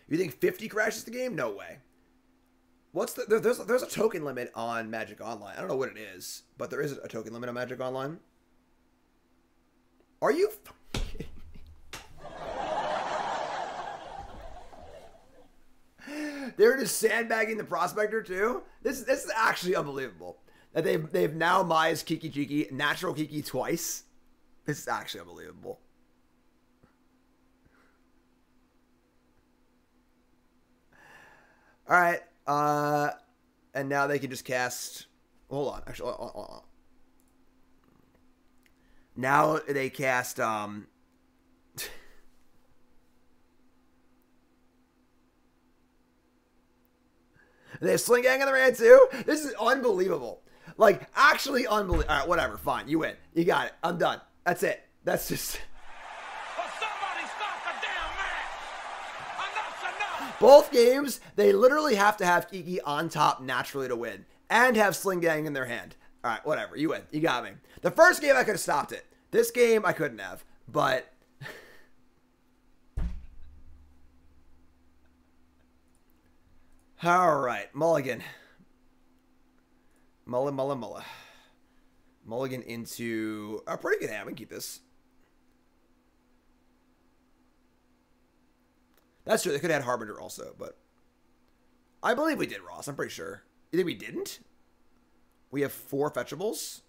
A: You think 50 crashes the game? No way. What's the there's a token limit on Magic Online. I don't know what it is, but there is a token limit on Magic Online. Are you? They're just sandbagging the Prospector too. This is actually unbelievable. That they've now Maya's Kiki Jiki, natural Kiki twice. This is actually unbelievable. All right, and now they can just cast. Hold on, actually, hold on. Now they cast. They have Sling Gang in their hand too. This is unbelievable. Like, actually unbelievable. All right, whatever. Fine, you win. You got it. I'm done. That's it. That's just. Both games, they literally have to have Kiki on top naturally to win. And have Sling Gang in their hand. All right, whatever. You win. You got me. The first game, I could have stopped it. This game, I couldn't have. But. All right. Mulligan. Mulligan into a pretty good hand. We can keep this. That's true. They could have had Harbinger also, but I believe we did, Ross. I'm pretty sure. You think we didn't? We have 4 fetchables.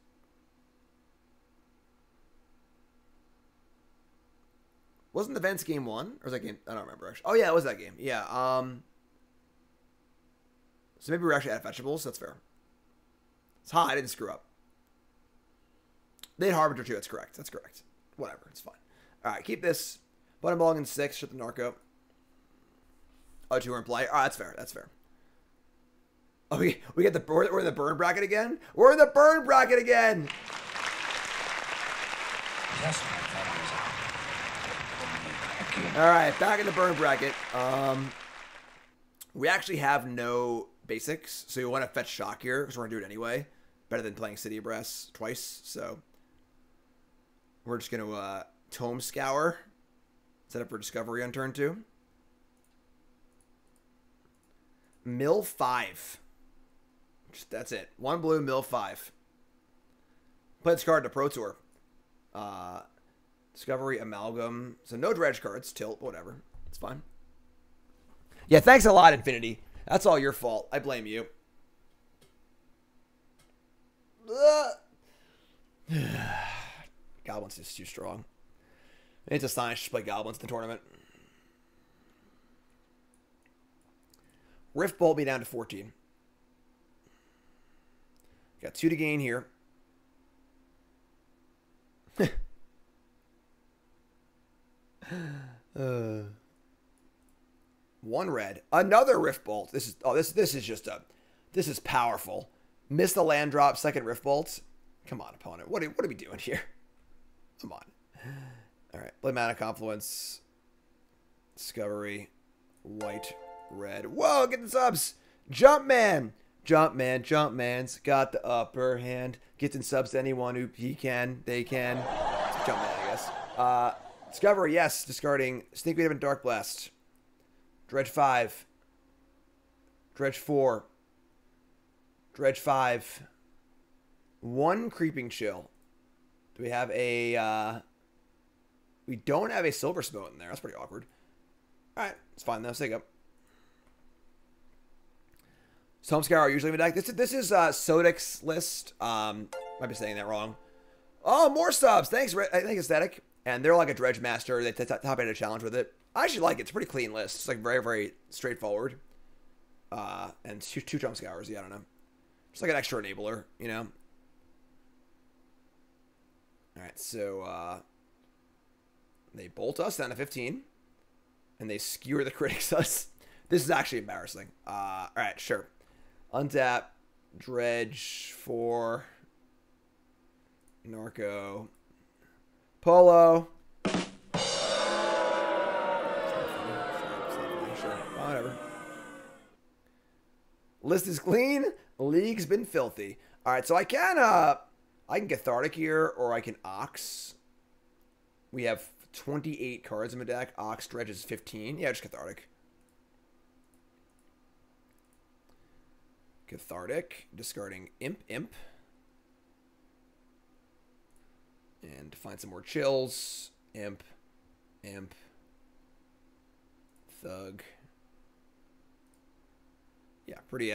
A: Wasn't the Vents game 1? Or was that game? I don't remember, actually. Oh, yeah, it was that game. Yeah. So maybe we're actually out of fetchables. That's fair. It's high. I didn't screw up. They had Harbinger too. That's correct. That's correct. Whatever. It's fine. All right. Keep this. Button Mulligan 6. Shut the Narco. Oh, 2 are in play. All right. That's fair. That's fair. Oh, we get the we're in the burn bracket again. We're in the burn bracket again. All right. Back in the burn bracket. We actually have no basics, so you want to fetch Shock here because we're gonna do it anyway. Better than playing City of Brass twice. So we're just gonna Tome Scour. Set up for Discovery on turn 2. Mill 5. That's it. 1 blue, mill 5. Played this card to Pro Tour. Discovery, Amalgam. So no Dredge cards. Tilt, whatever. It's fine. Yeah, thanks a lot, Infinity. That's all your fault. I blame you. Goblins is too strong. It's astonished to play Goblins in the tournament. Rift Bolt me down to 14. Got 2 to gain here. One red. Another Rift Bolt. This is powerful. Miss the land drop, second Rift Bolt. Come on, opponent. What are we doing here? Come on. Alright. Play Mana Confluence. Discovery. White. Red. Whoa, get the subs. Jumpman. Jumpman's got the upper hand. Getting subs to anyone who he can. They can. It's Jumpman, I guess. Discovery, yes. Discarding Stinkweed Imp and Darkblast. Dredge 5. Dredge 4. Dredge 5. 1 Creeping Chill. Do we have a... we don't have a Silversmote in there. That's pretty awkward. Alright, it's fine though. Let's take up. Tome Scour are usually in the deck. This is Sodeq's list. Might be saying that wrong. Oh, more subs. Thanks, I think Aesthetic. And they're like a Dredge Master. They top 8 a challenge with it. I actually like it. It's a pretty clean list. It's like very, very straightforward. And two Tome Scours. Yeah, I don't know. Just like an extra enabler, you know? Alright, so they bolt us down to 15. And they skewer the critics us. This is actually embarrassing. Alright, sure. Untap. Dredge 4. Narco. Polo. Sure. Whatever. List is clean. League's been filthy. Alright, so I can Cathartic here, or I can Ox. We have 28 cards in my deck. Ox, Dredge is 15. Yeah, just Cathartic. Cathartic. Discarding Imp. And find some more chills. Imp. Thug. Yeah, pretty...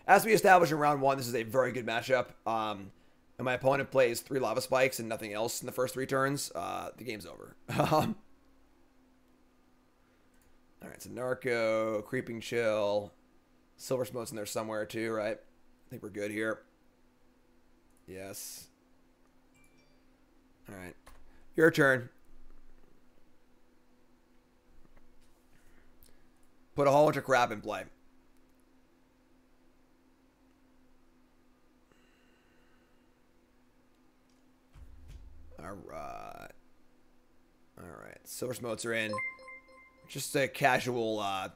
A: as we established in round 1, this is a very good matchup. And my opponent plays 3 Lava Spikes and nothing else in the first 3 turns. The game's over. Alright, so Narco, Creeping Chill. Silversmote's in there somewhere too, right? I think we're good here. Yes. Alright. Your turn. Put a whole bunch of crap in play. Alright. Silversmotes are in. Just a casual, I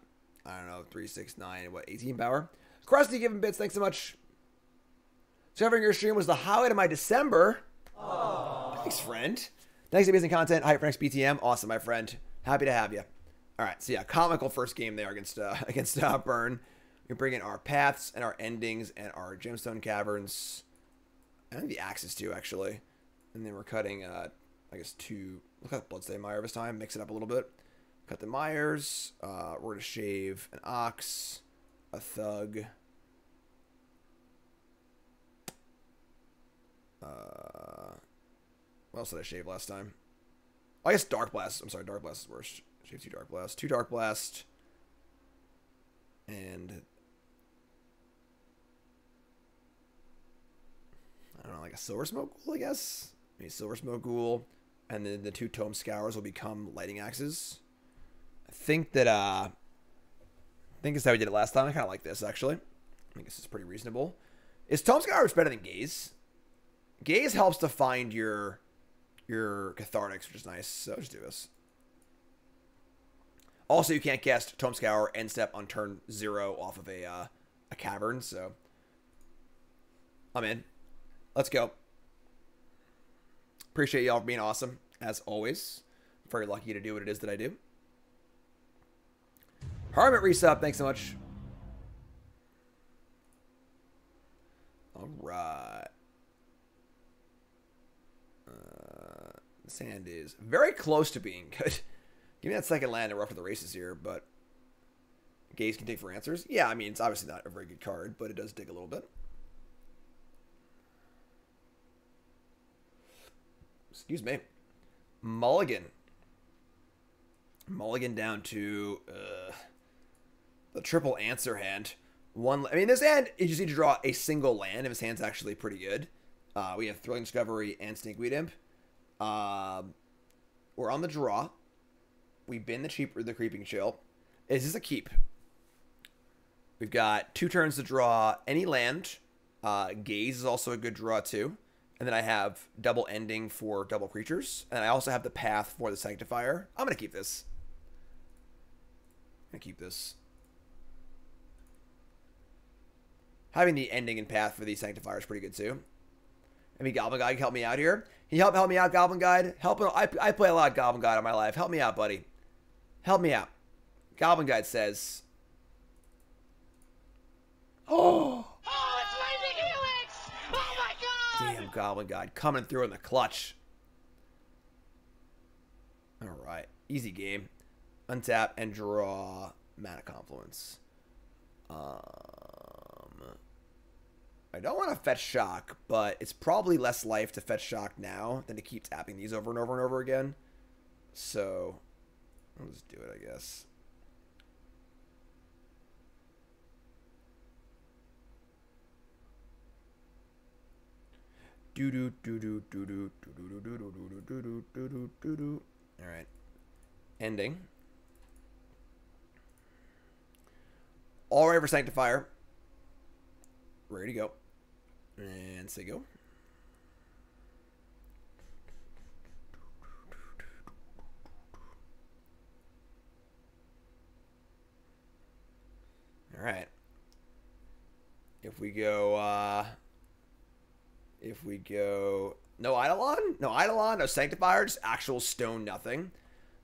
A: don't know, 3, 6, 9, what, 18 power? Krusty giving bits, thanks so much. Discovering your stream was the highlight of my December. Aww. Thanks, friend. Thanks for amazing content. Hype for next BTM. Awesome, my friend. Happy to have you. Alright, so yeah, comical first game there against Burn. We bring in our paths and our endings and our Gemstone Caverns. And the axes too, actually. And then we're cutting, I guess, 2... Look at Bloodstained Mire this time. Mix it up a little bit. Cut the Mires. We're going to shave an Ox. A Thug. What else did I shave last time? Oh, I guess Darkblast. I'm sorry, Darkblast is worse. Shave 2 Darkblast. 2 Darkblast. And... I don't know, like a Silversmote Ghoul, I guess? Maybe Silversmote Ghoul. And then the 2 Tome Scours will become Lighting Axes. I think that, I think it's how we did it last time. I kind of like this, actually. I think this is pretty reasonable. Is Tome Scours better than Gaze? Gaze helps to find your Cathartics, which is nice. So just do this. Also, you can't cast Tome Scour end step on turn 0 off of a cavern, so I'm in. Let's go. Appreciate y'all being awesome, as always. Very lucky to do what it is that I do. Hermit resub, thanks so much. All right. This hand is very close to being good. Give me that second land and rough for the races here, but Gaze can take for answers. Yeah, I mean, it's obviously not a very good card, but it does dig a little bit. Excuse me. Mulligan. Mulligan down to the triple answer hand. I mean, this hand, you just need to draw a single land if his hand's actually pretty good. We have Thrilling Discovery and Stinkweed Imp. We're on the draw. We bin the Creeping Chill. Is this a keep? We've got 2 turns to draw any land. Gaze is also a good draw too. And then I have double ending for double creatures. And I also have the path for the Sanctifier. I'm going to keep this. Having the ending and path for the Sanctifier is pretty good too. I mean, Goblin Guide can help me out here. Can you help me out, Goblin Guide? I play a lot of Goblin Guide in my life. Help me out, buddy. Help me out. Goblin Guide says... Oh!
D: Oh, it's Lightning Helix! Oh my god!
A: Damn, Goblin Guide coming through in the clutch. All right. Easy game. Untap and draw Mana Confluence. I don't want to fetch Shock, but it's probably less life to fetch Shock now than to keep tapping these over and over and over again. So, I'll just do it, I guess. All right. Ending. All right for Sanctifier. Ready to go. And say go. All right. If we go no Eidolon, no Sanctifier, just actual stone nothing.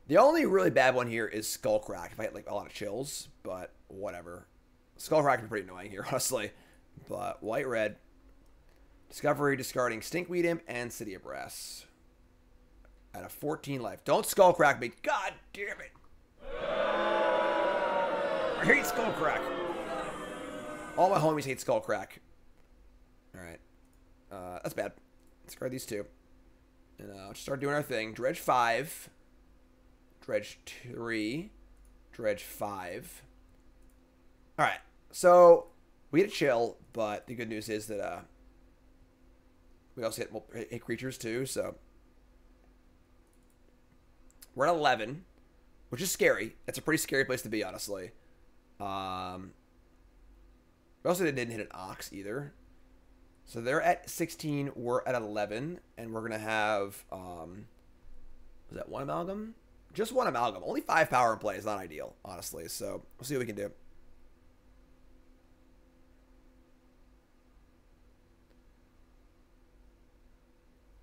A: The only really bad one here is Skullcrack if I had like a lot of chills, but whatever. Skullcrack is pretty annoying here, honestly. But white red. Discovery discarding Stinkweed Imp and City of Brass. At a 14 life. Don't Skullcrack me. God damn it. I hate Skullcrack. All my homies hate Skullcrack. Alright. That's bad. Discard these 2. And let's start doing our thing. Dredge 5. Dredge 3. Dredge 5. Alright. So, we get a chill, but the good news is that we also hit creatures too, so. We're at 11, which is scary. It's a pretty scary place to be, honestly. We also didn't hit an Ox either. So they're at 16, we're at 11, and we're going to have, was that 1 Amalgam? Just 1 Amalgam. Only 5 power in play is not ideal, honestly, so we'll see what we can do.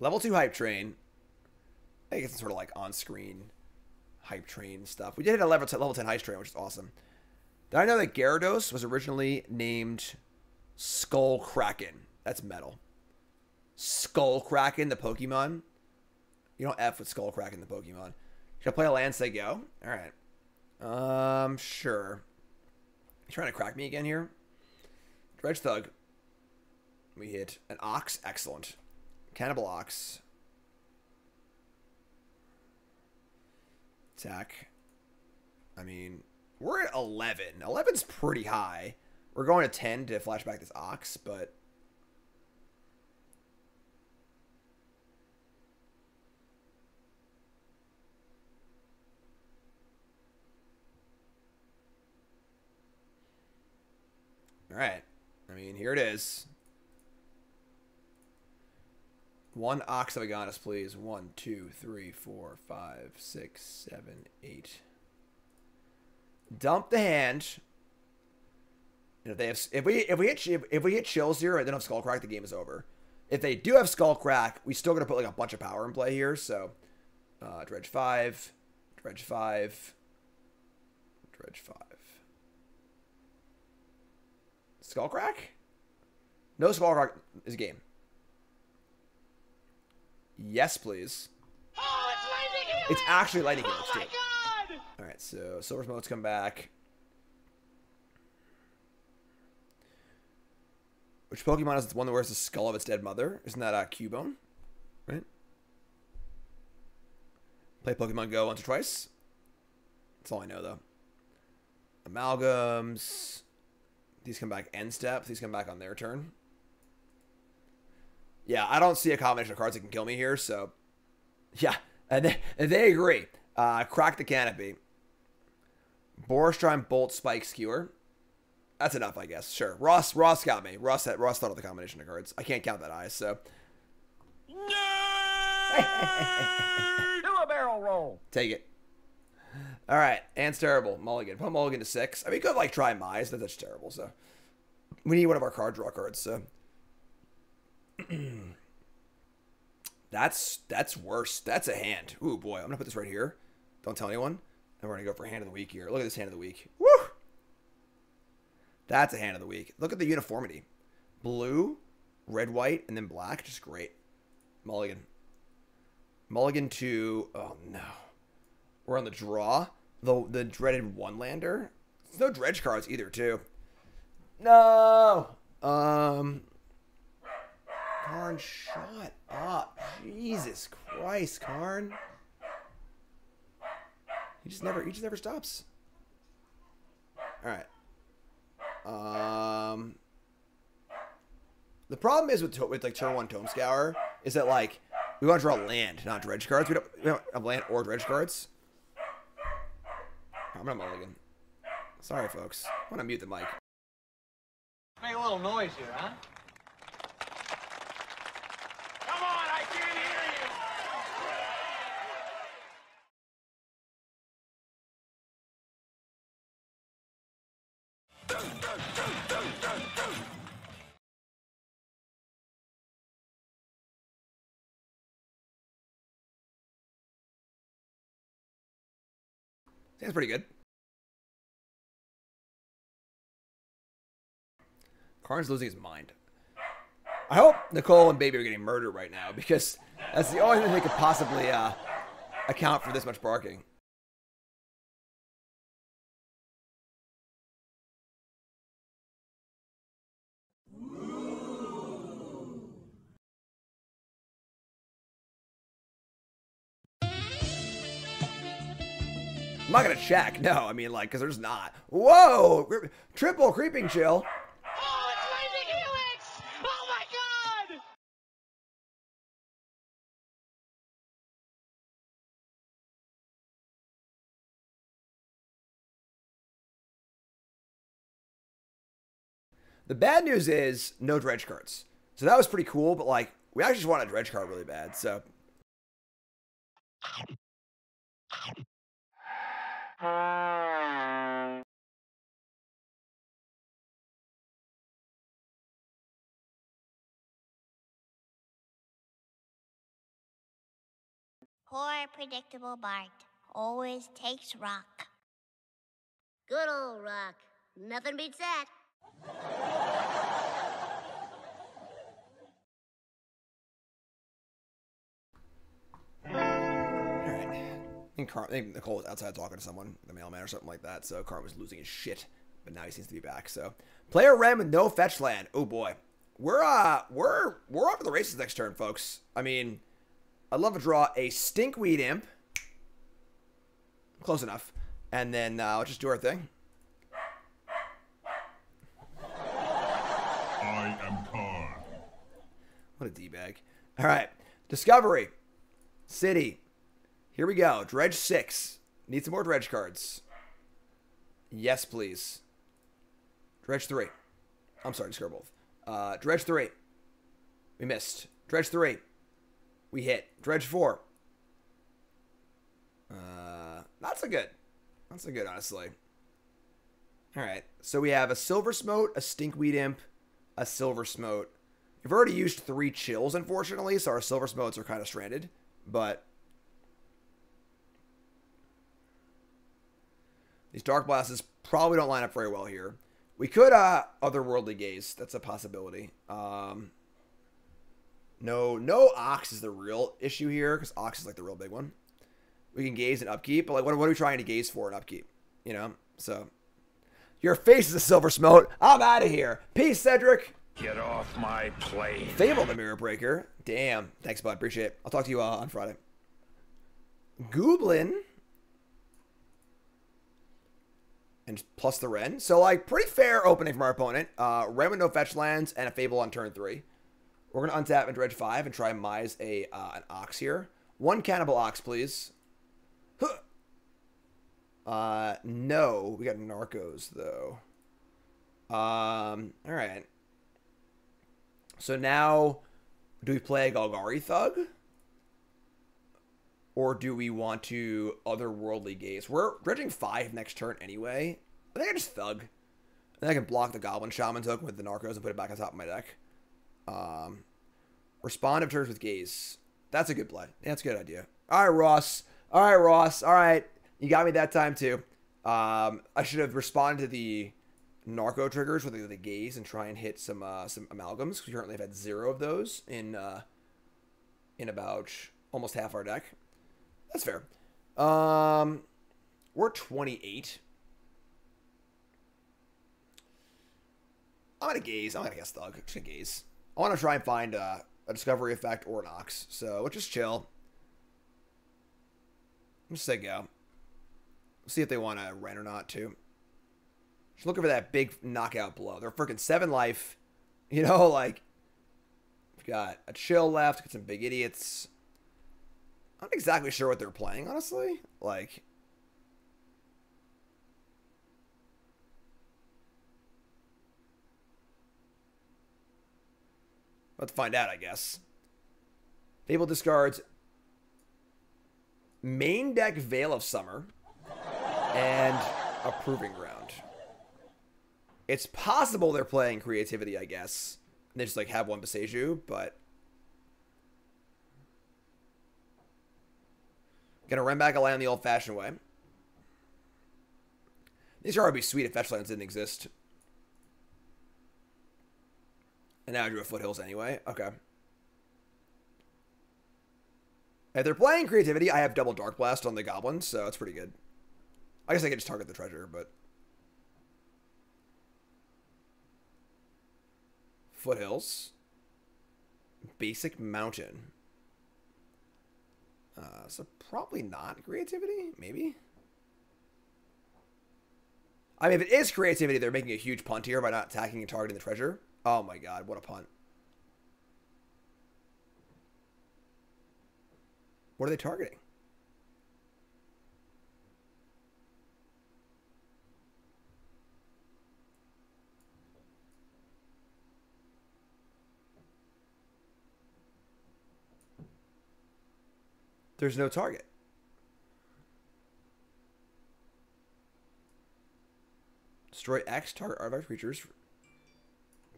A: Level 2 Hype Train. I think it's sort of like on-screen Hype Train stuff. We did hit a level 10 Hype Train, which is awesome. Did I know that Gyarados was originally named Skull Kraken? That's metal. Skull Kraken, the Pokemon. You don't F with Skull Kraken, the Pokemon. Should I play a land, say go? Alright. Sure. You trying to crack me again here? Dredge Thug. We hit an Ox. Excellent. Cannibal Ox. Attack. I mean, we're at 11. 11's pretty high. We're going to 10 to flash back this Ox, but... Alright. I mean, here it is. 1 Ox of Agonas, please. 1, 2, 3, 4, 5, 6, 7, 8. Dump the hand. And if they have, if we hit chills here and they don't have Skullcrack, the game is over. If they do have Skullcrack, we still gonna put like a bunch of power in play here. So, Dredge 5, Dredge 5, Dredge 5. Skullcrack? No Skull Rock is game. Yes, please.
D: Oh, it's lightning helix!
A: It's actually lightning helix,
D: Oh my
A: too.
D: god!
A: Alright, so Silversmote's come back. Which Pokemon is the one that wears the skull of its dead mother? Isn't that Cubone? Right? Play Pokemon Go once or twice. That's all I know, though. Amalgams. These come back end step. These come back on their turn. Yeah, I don't see a combination of cards that can kill me here, so... Yeah, and they agree. Crack the Canopy. Boros Bolt Spike Skewer. That's enough, I guess. Sure. Ross got me. Ross thought of the combination of cards. I can't count that high, so...
C: Do a barrel roll.
A: Take it. All right, Ant's terrible. Mulligan. Put Mulligan to 6. I mean, you could, like, try Mize. That's terrible, so... We need one of our card draw cards, so... That's worse. That's a hand. Ooh, boy. I'm going to put this right here. Don't tell anyone. And we're going to go for hand of the week here. Look at this hand of the week. Woo! That's a hand of the week. Look at the uniformity. Blue, red, white, and then black. Just great. Mulligan. Mulligan to... Oh, no. We're on the draw. The dreaded one-lander. There's no dredge cards either, too. No! Karn, shut up. Jesus Christ, Karn. He just never stops. Alright. The problem is with like turn 1 Tome Scour is that, like, we want to draw land, not dredge cards. We don't have land or dredge cards. I'm gonna mulligan. Sorry, folks. I'm gonna mute the mic.
C: Make a little noise here, huh? Come on, I can't hear you.
A: That's pretty good. Karn's losing his mind. I hope Nicole and Baby are getting murdered right now, because that's the only thing they could possibly account for this much barking. I'm not gonna check. No, I mean, like, because there's not. Whoa! Triple creeping chill.
D: Oh, it's lightning helix! Oh my god!
A: The bad news is no dredge cards. So that was pretty cool, but, like, we actually just want a dredge card really bad, so.
E: Poor predictable Bart always takes rock. Good old rock. Nothing beats that.
A: Alright. I think Nicole was outside talking to someone, the mailman or something like that, so Karn was losing his shit. But now he seems to be back, so. Player Ren with no fetch land. Oh boy. We're off to the races next turn, folks. I mean, I'd love to draw a Stinkweed Imp. Close enough. And then let's just do our thing.
F: I am Karn.
A: What a D-bag. Alright. Discovery. City. Here we go. Dredge 6. Need some more dredge cards. Yes, please. Dredge 3. I'm sorry, discard both. Dredge 3. We missed. Dredge 3. We hit. Dredge 4. Not so good. Not so good, honestly. Alright. So we have a Silversmote, a Stinkweed Imp, a Silversmote. We've already used 3 chills, unfortunately, so our Silversmotes are kind of stranded. But these Darkblasts probably don't line up very well here. We could Otherworldly Gaze. That's a possibility. No Ox is the real issue here, because Ox is like the real big one. We can gaze and upkeep, but like what are we trying to gaze for in upkeep? You know? So your face is a Silversmote. I'm out of here. Peace, Cedric.
C: Get off my plane.
A: Fable the Mirror Breaker. Damn. Thanks, bud. Appreciate it. I'll talk to you on Friday. Gooblin. And plus the Ren. So, like, pretty fair opening from our opponent. Ren with no fetch lands and a Fable on turn 3. We're going to untap and dredge 5 and try and mise an Ox here. 1 Cannibal Ox, please. Huh. No. We got Narcos, though. Alright. So now, do we play a Golgari Thug? Or do we want to Otherworldly Gaze? We're dredging 5 next turn anyway. I think I just Thug. Then I can block the Goblin Shaman token with the Narcos and put it back on top of my deck. Respond of turns with Gaze. That's a good play. Yeah, that's a good idea. All right, Ross. All right, Ross. All right. You got me that time, too. I should have responded to the Narco triggers with the Gaze and try and hit some amalgams. We currently have had 0 of those in about almost half our deck. That's fair. We're 28. I'm gonna gaze. I'm gonna guess Thug. I'm just gonna gaze. I want to try and find a discovery effect or an Ox. So let's just chill. I'm just say go. See if they want to Ren or not too. Just looking for that big knockout blow. They're freaking 7 life. You know, like we've got a chill left. Got some big idiots. I'm not exactly sure what they're playing, honestly. Like, let's find out, I guess. Fable discards main deck Veil of Summer and a Proving Ground. It's possible they're playing Creativity, I guess. And they just like have one Beseju, but gonna run back a land the old-fashioned way. These are would be sweet if fetchlands didn't exist. And now I drew a Foothills anyway. Okay. If they're playing Creativity, I have double Darkblast on the Goblins, so it's pretty good. I guess I could just target the treasure, but Foothills. Basic Mountain. So probably not Creativity, maybe. I mean, if it is Creativity, they're making a huge punt here by not attacking and targeting the treasure. Oh my god, what a punt. What are they targeting? There's no target. Destroy X target artifact creatures.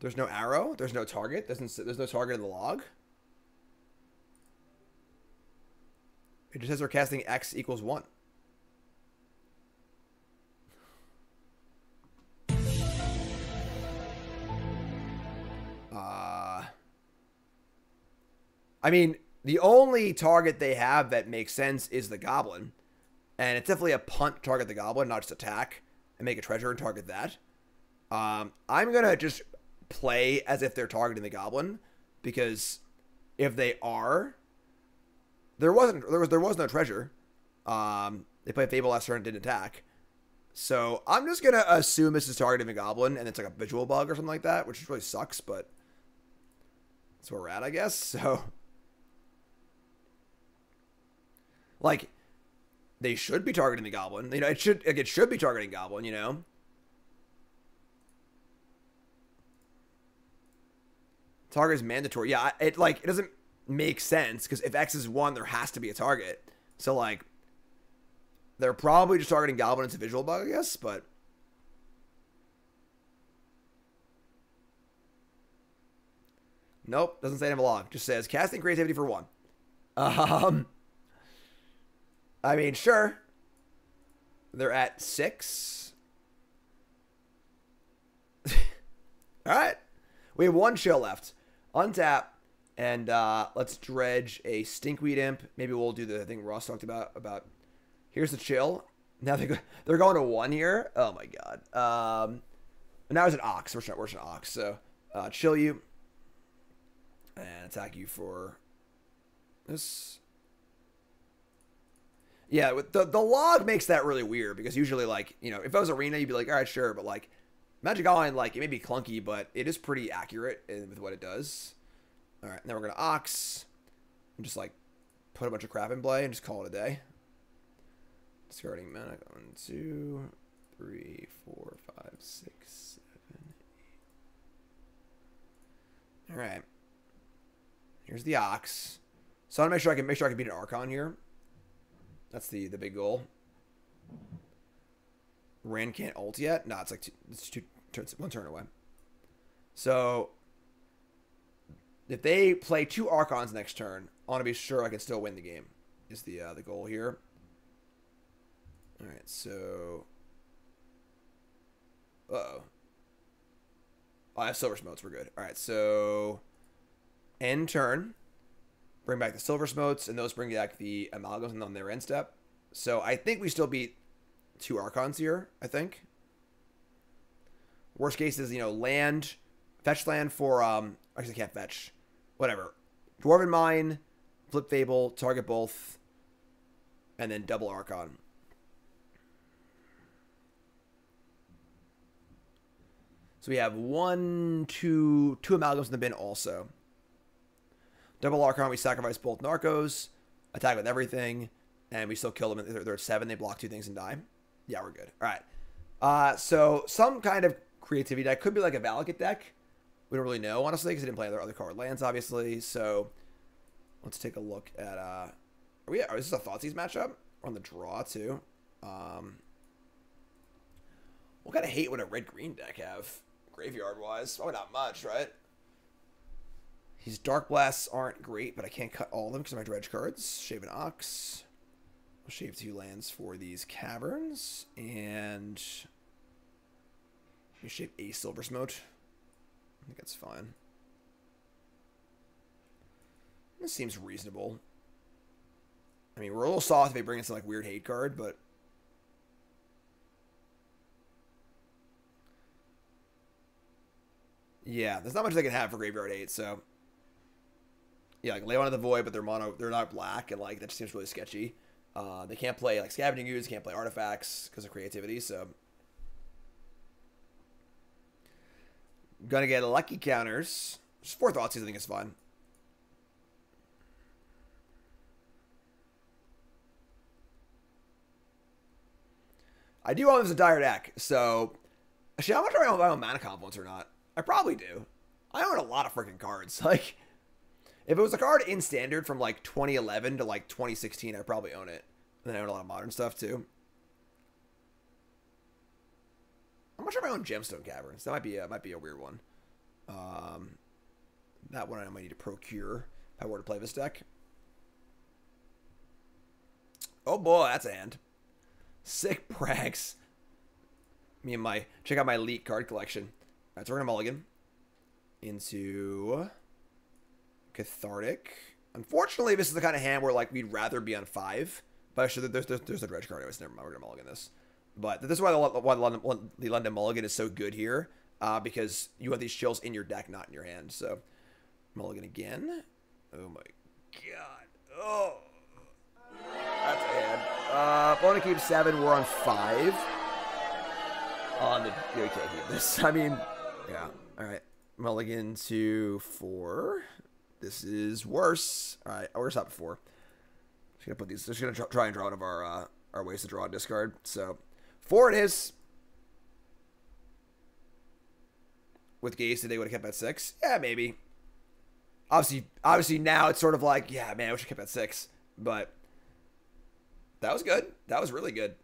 A: There's no arrow. There's no target. There's no target in the log. It just says we're casting X equals 1. I mean, the only target they have that makes sense is the Goblin. And it's definitely a punt to target the Goblin, not just attack and make a treasure and target that. I'm going to just play as if they're targeting the Goblin, because if they are, there was no treasure. They played Fable last turn and didn't attack. So I'm just going to assume this is targeting the Goblin and it's like a visual bug or something like that, which really sucks, but that's where we're at, I guess. So like, they should be targeting the Goblin. You know, it should be targeting Goblin, you know? Target is mandatory. Yeah, it doesn't make sense, because if X is 1, there has to be a target. So, like, they're probably just targeting Goblin. It's a visual bug, I guess, but nope, doesn't say it in the log. Just says casting Creativity for 1. I mean, sure. They're at 6. All right. We have one chill left. Untap. And let's dredge a Stinkweed Imp. Maybe we'll do the thing Ross talked about here's the chill. Now they're going to 1 here. Oh my god. And now it's an Ox. We're an Ox. So chill you and attack you for this. Yeah, with the log makes that really weird because usually, like, you know, if it was Arena, you'd be like, all right, sure, but like Magic Online, like, it may be clunky, but it is pretty accurate with what it does. All right, now we're gonna Ox and just like put a bunch of crap in play and just call it a day. Discarding mana. 1, 2, 3, 4, 5, 6, 7, 8. All right. Here's the Ox. So I want to make sure I can beat an Archon here. That's the big goal. Ran can't ult yet. No, it's like it's 2 turns, 1 turn away. So if they play 2 Archons next turn, I want to be sure I can still win the game. Is the goal here. All right, so oh, I have Silversmotes. We're good. All right, so end turn. Bring back the Silversmotes, and those bring back the Amalgams on their end step. So I think we still beat 2 Archons here, I think. Worst case is, you know, land, fetch land for, actually I can't fetch. Whatever. Dwarven Mine, Flip Fable, target both, and then double Archon. So we have 1, 2 Amalgams in the bin also. Double Archon, we sacrifice both Narcos, attack with everything, and we still kill them. They're at 7, they block 2 things and die. Yeah, we're good. All right. So some kind of creativity deck. Could be like a Valakut deck. We don't really know, honestly, because I didn't play their other card lands, obviously. So let's take a look at... is this a Thoughtseize matchup? We're on the draw, too. What kind of hate would a red-green deck have, graveyard-wise? Probably not much, right? These Darkblasts aren't great, but I can't cut all of them because of my Dredge cards. Shave an Ox. We'll shave 2 lands for these Caverns. And we shave a Silversmote. I think that's fine. This seems reasonable. I mean, we're a little soft if they bring in some like weird hate card, but yeah, there's not much they can have for graveyard hate, so yeah, like Lay On of the Void, but they're not black, and like that just seems really sketchy. They can't play like Scavenging Ooze, can't play artifacts because of creativity, so gonna get lucky counters. Just 4 Thoughtseize, I think is fine. I do own this entire deck, so actually, how much do I own Mana Confluence or not? I probably do. I own a lot of freaking cards. Like, if it was a card in Standard from like 2011 to like 2016, I probably own it. And then I own a lot of modern stuff too. I'm not sure if I own Gemstone Caverns. That might be a weird one. That one I might need to procure if I were to play this deck. Oh boy, that's a hand. Sick prags. Check out my elite card collection. All right, so we're gonna mulligan into Cathartic. Unfortunately, this is the kind of hand where like we'd rather be on 5. But actually, there's a Dredge card. Anyways, never mind. We're gonna mulligan this. But this is why the London Mulligan is so good here, because you have these chills in your deck, not in your hand. So mulligan again. Oh my god. Oh, that's a hand. Want to keep 7. We're on 5. On the you can't keep this. I mean, yeah. All right. Mulligan to 4. This is worse. All right. We're up 4. Just gonna put these. Just gonna try and draw out of our ways to draw and discard. So 4 it is. With Gaze today, would have kept at 6. Yeah, maybe. Obviously now it's sort of like, yeah, man, I wish I kept at 6. But that was good. That was really good.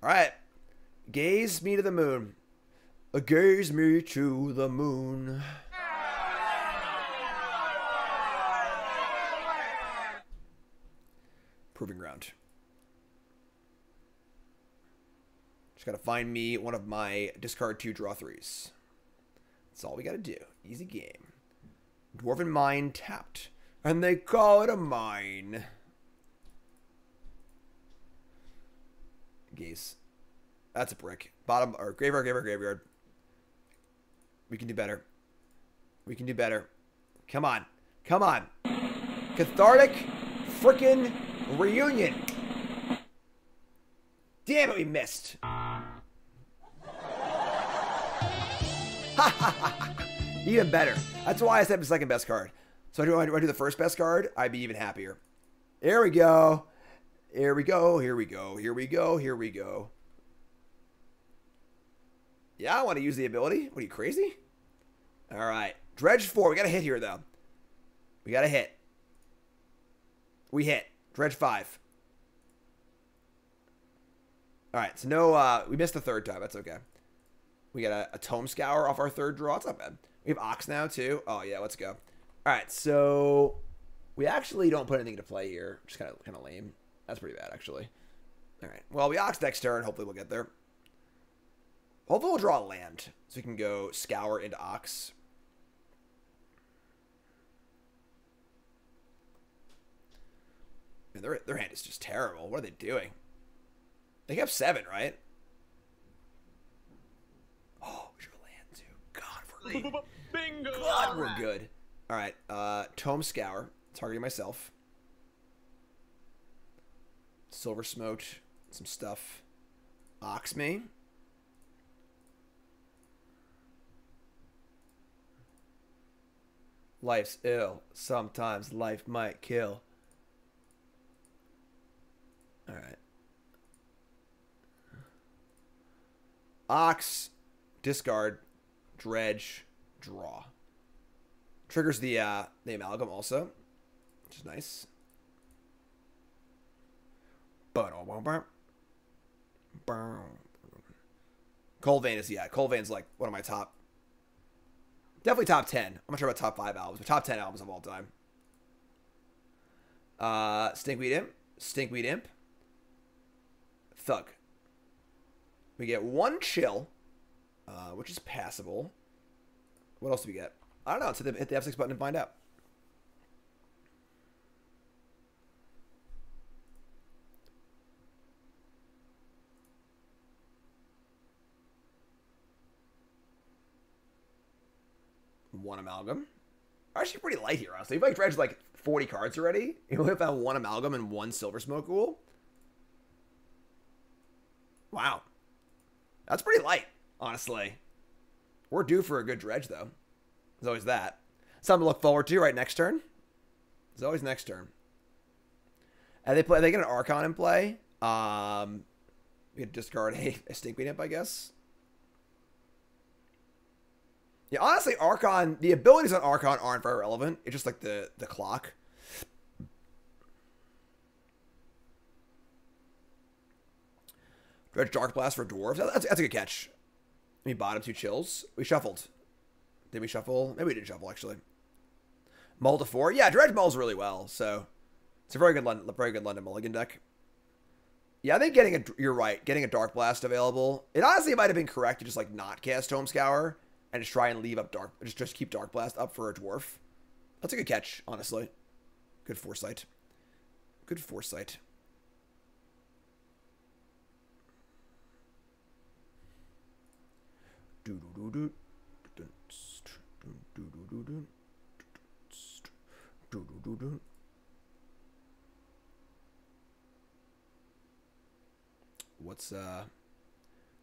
A: All right. Gaze me to the moon. Gaze me to the moon. Proving ground. Just gotta find me one of my discard 2, draw 3s. That's all we gotta do. Easy game. Dwarven Mine tapped. And they call it a mine. Gaze. That's a brick. Bottom, or graveyard, graveyard, graveyard. We can do better. We can do better. Come on. Come on. Cathartic frickin' Reunion. Damn it, we missed. Even better. That's why I said the second best card. So do I do the first best card? I'd be even happier. Here we go. Here we go. Here we go. Here we go. Here we go. Yeah, I want to use the ability. What are you, crazy? All right. Dredge 4. We got to hit here, though. We got to hit. We hit. Dredge 5. All right. So no, we missed the third time. That's okay. We got a Tome Scour off our third draw. It's not bad. We have Ox now, too. Oh, yeah. Let's go. All right. So we actually don't put anything into play here. Just kind of lame. That's pretty bad, actually. All right. Well, we Ox next turn. Hopefully we'll get there. Hopefully we'll draw a land. So we can go Scour into Ox. Man, their hand is just terrible. What are they doing? They have 7, right? Oh, we should have a land, too. God, we're good.
C: Bingo!
A: God, we're good. All right. Tome Scour. Targeting myself. Silversmote. Some stuff. Ox me. Life's ill. Sometimes life might kill. All right. Ox, discard, dredge, draw. Triggers the amalgam also, which is nice. Cold Vein is, yeah, Cold Vein's like one of my top, definitely top 10. I'm not sure about top 5 albums, but top 10 albums of all time. Stinkweed Imp, Thug. We get 1 chill, which is passable. What else do we get? I don't know. So hit the F6 button and find out. One amalgam. Actually, pretty light here, honestly. You've like dredged like 40 cards already. You only found 1 amalgam and 1 Silversmote Ghoul. Wow. That's pretty light, honestly. We're due for a good dredge, though. There's always that. Something to look forward to right next turn. There's always next turn. And they get an Archon in play. We could discard a Stinkweed Imp, I guess. Yeah, honestly, Archon, the abilities on Archon aren't very relevant. It's just like the clock. Dredge Darkblast for Dwarves. That's a good catch. We bottom 2 chills. We shuffled. Did we shuffle? Maybe we did shuffle, actually. Mull to 4. Yeah, Dredge mulls really well, so it's a very good London Mulligan deck. Yeah, I think you're right, getting a Darkblast available. It honestly might have been correct to just like not cast Tome Scour and just try and leave up just keep Darkblast up for a dwarf. That's a good catch, honestly. Good foresight. Good foresight.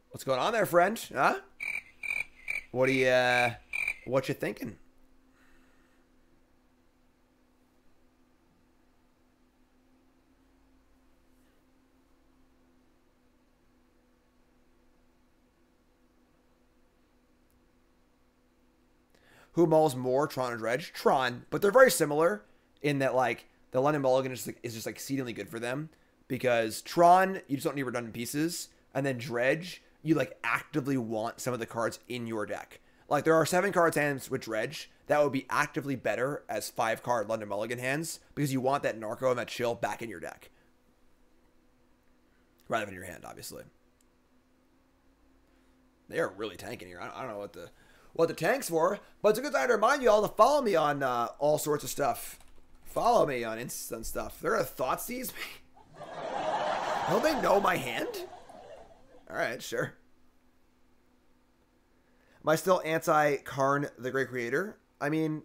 A: What's going on there, friend? Huh? What you thinking? Who mulls more, Tron or Dredge? Tron, but they're very similar in that like the London Mulligan is just like exceedingly good for them because Tron you just don't need redundant pieces, and then Dredge you like actively want some of the cards in your deck. Like there are 7 cards hands with Dredge that would be actively better as 5-card London Mulligan hands because you want that Narco and that Chill back in your deck rather than your hand, obviously. They are really tanking here. I don't know what the tank's for, but it's a good time to remind you all to follow me on all sorts of stuff. Follow me on instant stuff. They're gonna Thoughtseize me. Don't they know my hand? All right, sure. Am I still anti-Karn, the Great Creator? I mean,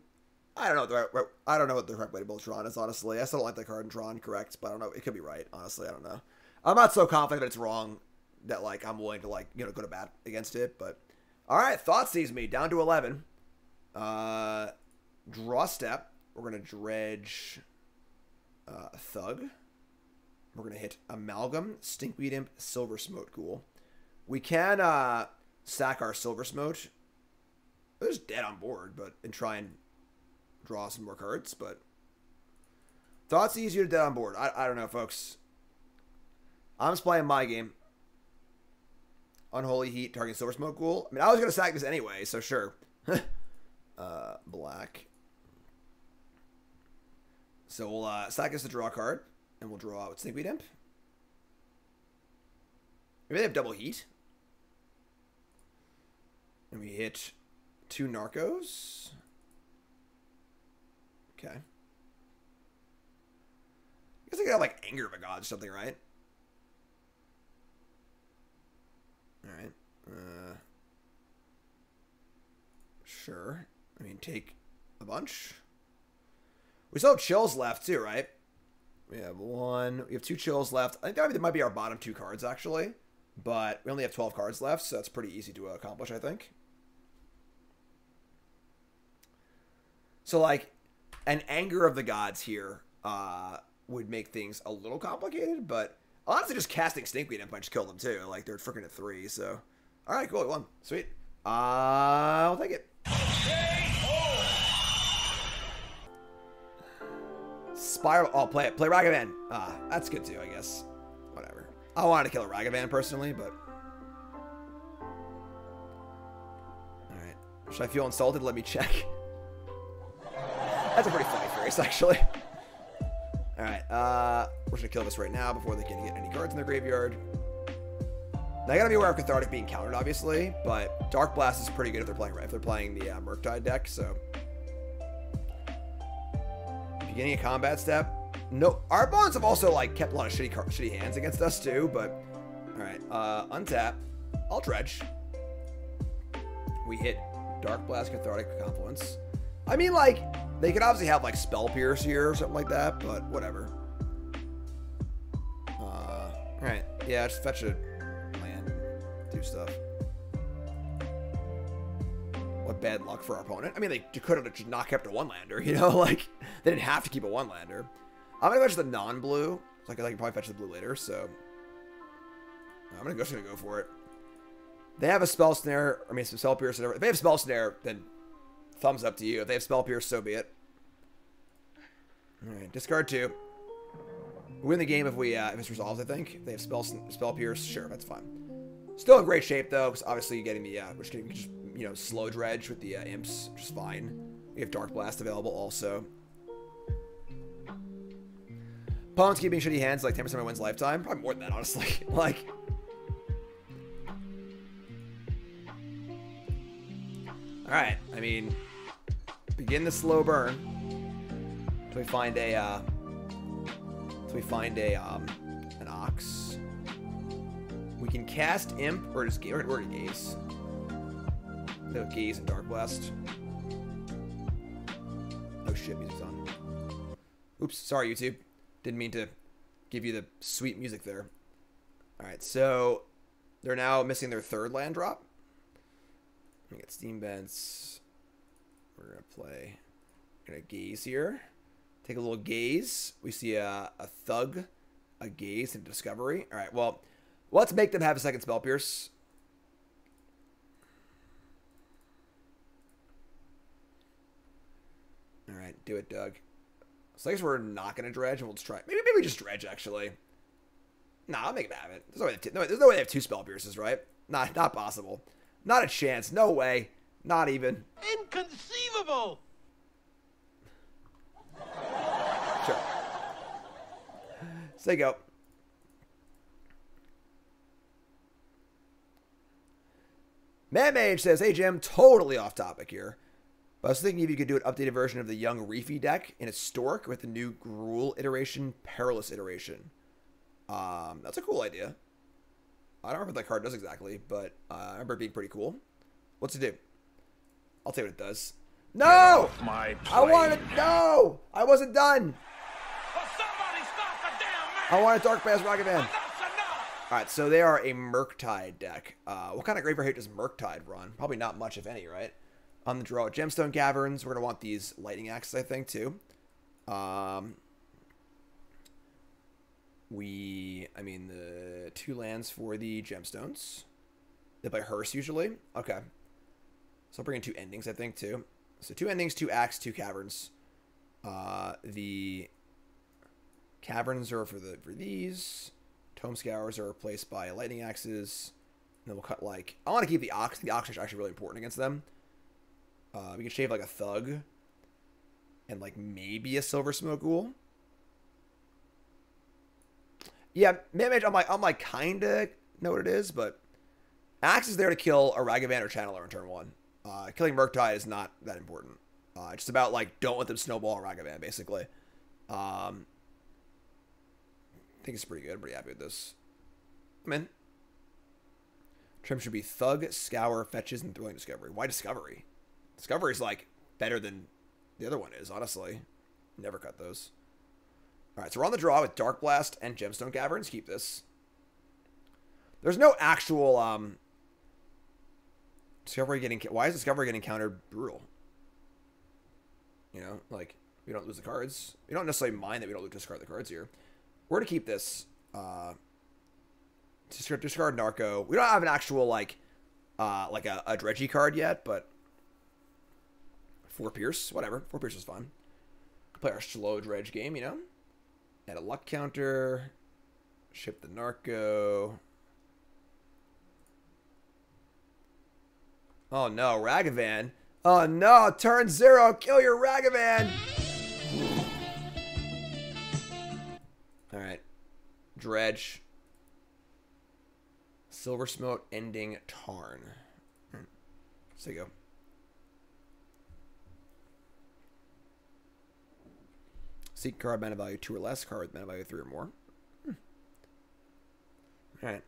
A: I don't know. I don't know what the correct way to build Tron is, honestly. I still don't like the card in Tron, correct? But I don't know. It could be right, honestly. I don't know. I'm not so confident that it's wrong that, like, I'm willing to, like, you know, go to bat against it. But, all right, Thoughtseize me down to 11. Draw step. We're going to Dredge Thug. We're going to hit Amalgam, Stinkweed Imp, Silversmote Ghoul. We can sack our Silversmote. They're just dead on board, but and try and draw some more cards. But Thoughtseize you to dead on board. I don't know, folks. I'm just playing my game. Unholy Heat, targeting Silversmote Ghoul. I mean, I was going to sack this anyway, so sure. Black. So we'll sack this to draw a card, and we'll draw out Stinkweed Imp. Maybe they have double heat. And we hit 2 Narcos. Okay. I guess they could have, like, Anger of a God or something, right? Alright. Sure. I mean, take a bunch. We still have chills left, too, right? We have 1. We have 2 chills left. I think that might be our bottom 2 cards, actually. But we only have 12 cards left, so that's pretty easy to accomplish, I think. So, like, an Anger of the Gods here would make things a little complicated, but honestly, just casting Stinkweed Imp might just kill them, too. Like, they're freaking at 3, so. All right, cool, we won. Sweet. I'll take it. Spiral. Oh, play it. Play Ragavan. That's good, too, I guess. Whatever. I wanted to kill a Ragavan, personally, but. Alright. Should I feel insulted? Let me check. That's a pretty funny phrase, actually. Alright, we're just gonna kill this right now before they can get any cards in their graveyard. Now, I gotta be aware of Cathartic being countered, obviously, but Darkblast is pretty good if they're playing right. If they're playing the Murktide deck, so. Beginning a combat step. No, our opponents have also, like, kept a lot of shitty hands against us, too, but. Alright, untap. I'll Dredge. We hit Darkblast, Cathartic Confluence. I mean, like, they could obviously have, like, Spell Pierce here or something like that, but whatever. Alright. Yeah, just fetch a land and do stuff. What bad luck for our opponent. I mean, they could have just not kept a 1-lander, you know? Like, they didn't have to keep a 1-lander. I'm going to fetch the non-blue. So I can probably fetch the blue later, so. I'm just going to go for it. They have a Spell Snare. I mean, some Spell Pierce. Whatever. If they have Spell Snare, then thumbs up to you. If they have Spell Pierce, so be it. Alright, discard 2. We win the game if we if it's resolved, I think. If they have Spell Pierce, sure, that's fine. Still in great shape, though, because obviously getting the, which can just, you know, slow Dredge with the imps, which is fine. We have Darkblast available also. Opponents keeping shitty hands, like 10% of my wins lifetime. Probably more than that, honestly. Like. Alright, I mean, begin the slow burn. So we find a, an Ox. We can cast Imp, or just we're gonna Gaze. No, Gaze and Darkblast. Oh shit, music's on. Oops, sorry YouTube. Didn't mean to give you the sweet music there. Alright, so they're now missing their 3rd land drop. We get Steam Vents. We're gonna play. We're gonna Gaze here. Take a little Gaze. We see a Thug, a Gaze, and Discovery. All right. Well, let's make them have a second Spell Pierce. All right, do it, Doug. So I guess we're not gonna Dredge, and we'll just try. Maybe just Dredge actually. Nah, I'll make them have it. There's no way they have 2 Spell Pierces, right? Not possible. Not a chance. No way. Not even.
C: Inconceivable!
A: Sure. So there you go. Man Mage says, hey Jim, totally off topic here. But I was thinking if you could do an updated version of the Young Reefy deck in Historic with the new Gruul iteration, Perilous iteration. That's a cool idea. I don't remember what that card does exactly, but I remember it being pretty cool. What's it do? I'll tell you what it does. No! I wanted... No! I wasn't done! I want a Darkblast Ragavan. Alright, so they are a Murktide deck. What kind of graveyard hate does Murktide run? Probably not much, if any, right? On the draw, Gemstone Caverns. We're going to want these Lightning Axes, I think, too. The 2 lands for the Gemstones. They play Hearse, usually. Okay. So I'll bring in 2 endings, I think, too. So 2 endings, 2 Axe, 2 Caverns. The Caverns are for these. Tome Scours are replaced by Lightning Axes. And then we'll cut, like... I want to keep the Ox. The Ox is actually really important against them. We can shave, like, a Thug. And, like, maybe a Silversmote Ghoul. Yeah, Mage, I'm like, kind of know what it is, but... Axe is there to kill a Ragavan or Channeler in turn 1. Killing Murktide is not that important. It's just about, like, don't let them snowball a Ragavan, basically. I think it's pretty good. I'm pretty happy with this. I'm in. Trim should be Thug, Scour, Fetches, and Thrilling Discovery. Why Discovery? Discovery's, like, better than the other one is, honestly. Never cut those. Alright, so we're on the draw with Darkblast and Gemstone Caverns. Keep this. There's no actual, Discovery getting... Why is Discovery getting countered brutal? You know, like, we don't lose the cards. We don't necessarily mind that we don't discard the cards here. We're going to keep this. Discard Narco. We don't have an actual, like a Dredgy card yet, but 4 Pierce, whatever. 4 Pierce is fun. Play our slow Dredge game, you know? Add a luck counter. Ship the Narco. Oh no, Ragavan. Oh no, turn 0, kill your Ragavan! Alright. Dredge. Silversmote Ending Tarn. So you go. Seek card mana value 2 or less, card with mana value 3 or more. Alright.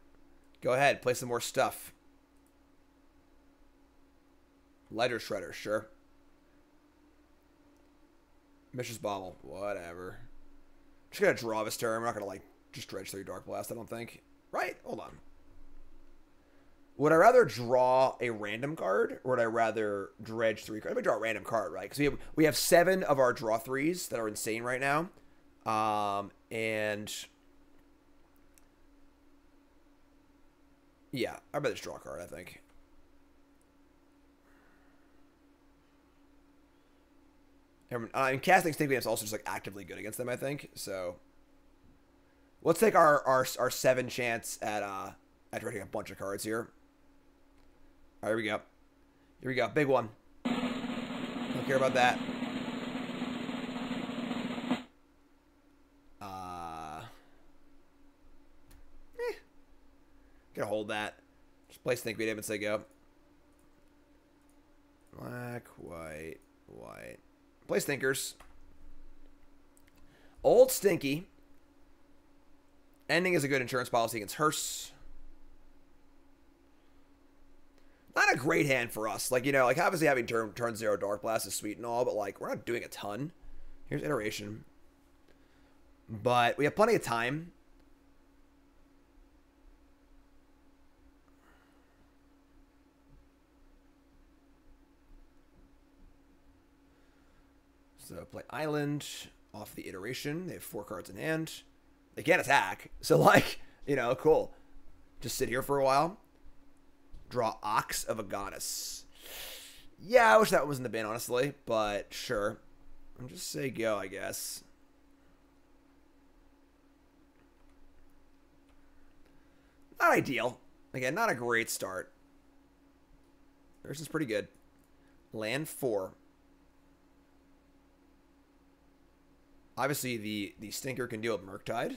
A: Go ahead, play some more stuff. Lighter Shredder, sure. Mishra's Bauble, whatever. Just gonna draw this turn. We're not gonna, like, just dredge through Darkblast, I don't think. Right? Hold on. Would I rather draw a random card, or would I rather dredge 3 cards? Let me draw a random card, right? Because we have 7 of our draw 3s that are insane right now. And... yeah, I'd rather just draw a card, I think. And casting Stinkweed Imp is also just, like, actively good against them, I think. So, let's take our 7 chance at dredging a bunch of cards here. All right, here we go. Here we go. Big one. Don't care about that. Gonna hold that. Just play Stinkweed Imp and say go. Black, white, white. Play Stinkers. Old Stinky. Ending is a good insurance policy against Hearse. Not a great hand for us. Like, you know, like, obviously having turn 0 Darkblast is sweet and all, but, like, we're not doing a ton. Here's Iteration. But we have plenty of time. So play Island off the Iteration. They have 4 cards in hand. They can't attack. So, like, you know, cool. Just sit here for a while. Draw Ox of Agonas. Yeah, I wish that was in the bin, honestly. But, sure. I'll just say go, I guess. Not ideal. Again, not a great start. This is pretty good. Land 4. Obviously, the Stinker can deal with Murktide.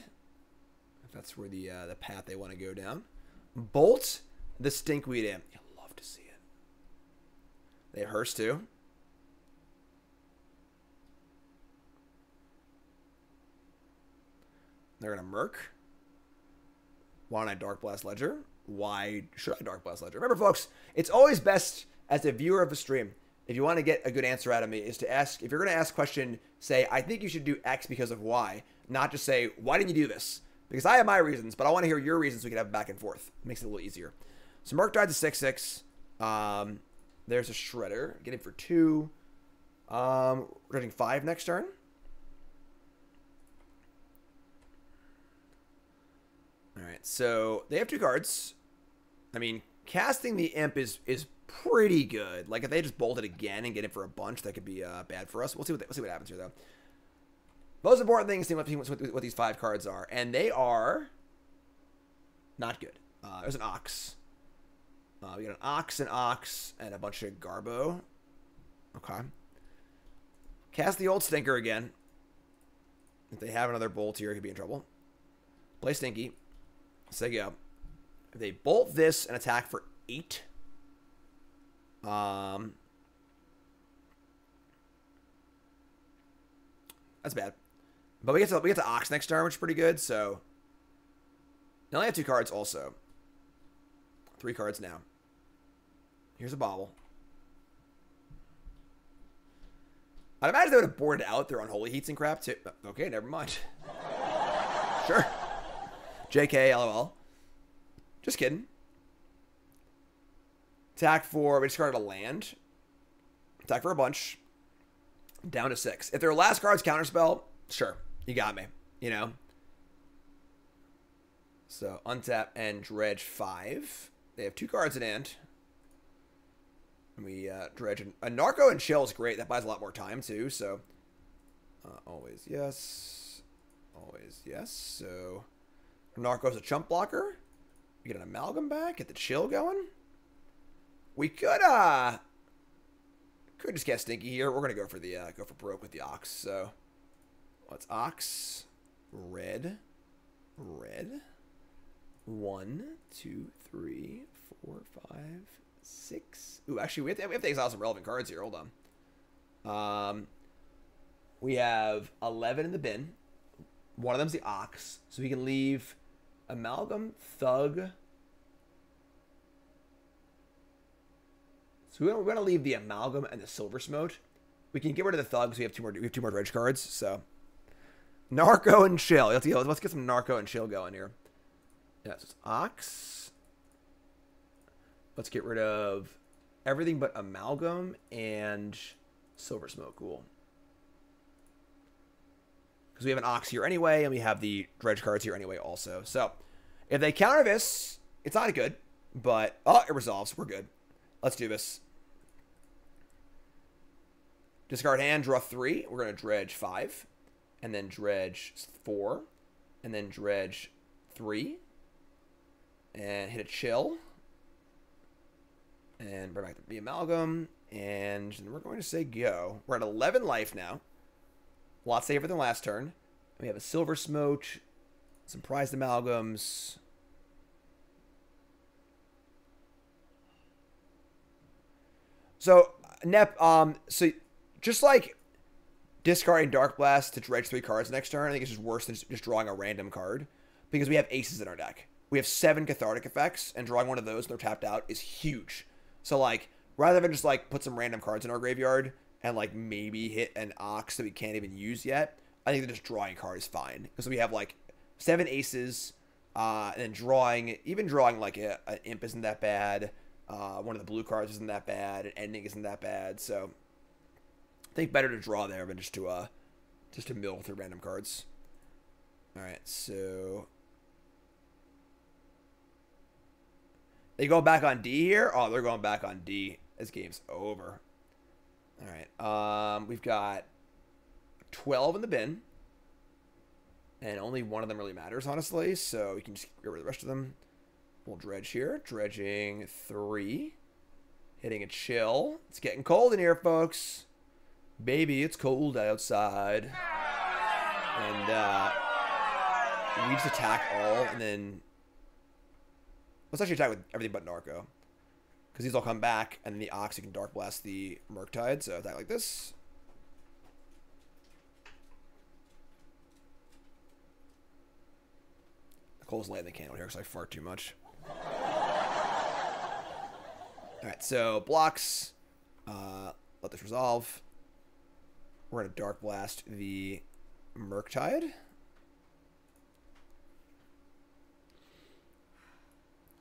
A: If that's where the path they want to go down. Bolt the Stinkweed Imp. You'll love to see it. They have Hearse too. They're going to Murk. Why don't I Darkblast Ledger? Why should I Darkblast Ledger? Remember, folks, it's always best as a viewer of a stream, if you want to get a good answer out of me, is to ask, if you're going to ask a question, say, I think you should do X because of Y, not just say, why didn't you do this? Because I have my reasons, but I want to hear your reasons so we can have back and forth. It makes it a little easier. So Murktide's a 6/6. There's a Shredder. Getting for 2. Dredging 5 next turn. Alright, so they have 2 cards. I mean, casting the Imp is pretty good. Like, if they just bolt it again and get it for a bunch, that could be bad for us. We'll see what happens here, though. Most important thing is seeing what these 5 cards are. And they are not good. There's an Ox. We got an Ox, and a bunch of Garbo. Okay. Cast the old Stinker again. If they have another bolt here, it could be in trouble. Play Stinky. Say go. If they bolt this and attack for 8. That's bad. But we get to Ox next turn, which is pretty good, so. They only have 2 cards also. 3 cards now. Here's a Bobble. I'd imagine they would have boarded out their Unholy Heats and crap too. Okay, never mind. Sure. JK, LOL. Just kidding. Attack for, we discarded a land. Attack for a bunch. Down to 6. If their last card's Counterspell, sure. You got me. You know? So, untap and Dredge 5. They have 2 cards in hand. And we Dredge. A Narco and Chill is great. That buys a lot more time, too. So, always yes. Always yes. So, Narco's a chump blocker. We get an Amalgam back. Get the Chill going. We could just get Stinky here. We're gonna go for the go for broke with the Ox. So what's Ox? Red. 1, 2, 3, 4, 5, 6. Ooh, actually we have to exile some relevant cards here. Hold on. We have 11 in the bin. One of them's the Ox, so we can leave Amalgam, Thug. So we're going to leave the Amalgam and the Silversmote. We can get rid of the Thug because we have 2 more Dredge cards. So Narco and Chill. Let's get some Narco and Chill going here. Yeah, so it's Ox. Let's get rid of everything but Amalgam and Silversmote Ghoul. Because we have an Ox here anyway, and we have the Dredge cards here anyway also. So if they counter this, it's not good. But, it resolves. We're good. Let's do this. Discard hand, draw 3. We're going to Dredge 5. And then Dredge 4. And then Dredge 3. And hit a Chill. And bring back the Amalgam. And then we're going to say go. We're at 11 life now. A lot safer than last turn. We have a Silversmote. Some Prized Amalgams. So, Nep, so just like discarding Darkblast to Dredge 3 cards next turn, I think it's just worse than just drawing a random card. Because we have aces in our deck. We have 7 Cathartic effects, and drawing one of those when they're tapped out is huge. So, like, rather than just, like, put some random cards in our graveyard and, like, maybe hit an Ox that we can't even use yet, I think that just drawing a card is fine. Because we have, like, 7 aces, and then even drawing, like, an Imp isn't that bad. One of the blue cards isn't that bad. An Ending isn't that bad. So I think better to draw there than just to mill through random cards. All right, so they go back on D here. Oh, they're going back on D. This game's over. All right, we've got 12 in the bin, and only one of them really matters, honestly. So we can just get rid of the rest of them. We'll Dredge here. Dredging 3. Hitting a Chill. It's getting cold in here, folks. Baby, it's cold outside. And we just attack all, and then let's actually attack with everything but Narco. Because these all come back, and then the Ox, you can Darkblast the Murktide, so attack like this. Nicole's lighting the candle here because I fart too much. Alright, so blocks. Let this resolve. We're going to Darkblast the Murktide.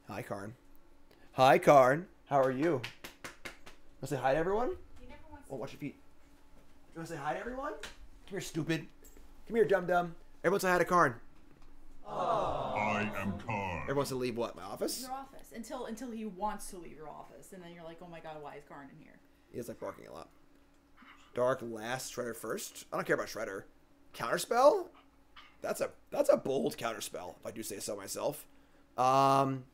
A: Hi, Karn. Hi, Karn. How are you? Want to say hi to everyone?
F: You never want to.
A: Oh, watch your feet. You want to say hi to everyone? Come here, stupid. Come here, dum-dum. Everyone say hi to Karn.
C: I am Karn.
A: Everyone wants to leave what? My office?
F: Your office until he wants to leave your office, and then you're like, oh my god, why is Karn in here?
A: He is like barking a lot. Dark last, Shredder first. I don't care about Shredder. Counterspell? That's a bold counterspell, if I do say so myself. I'm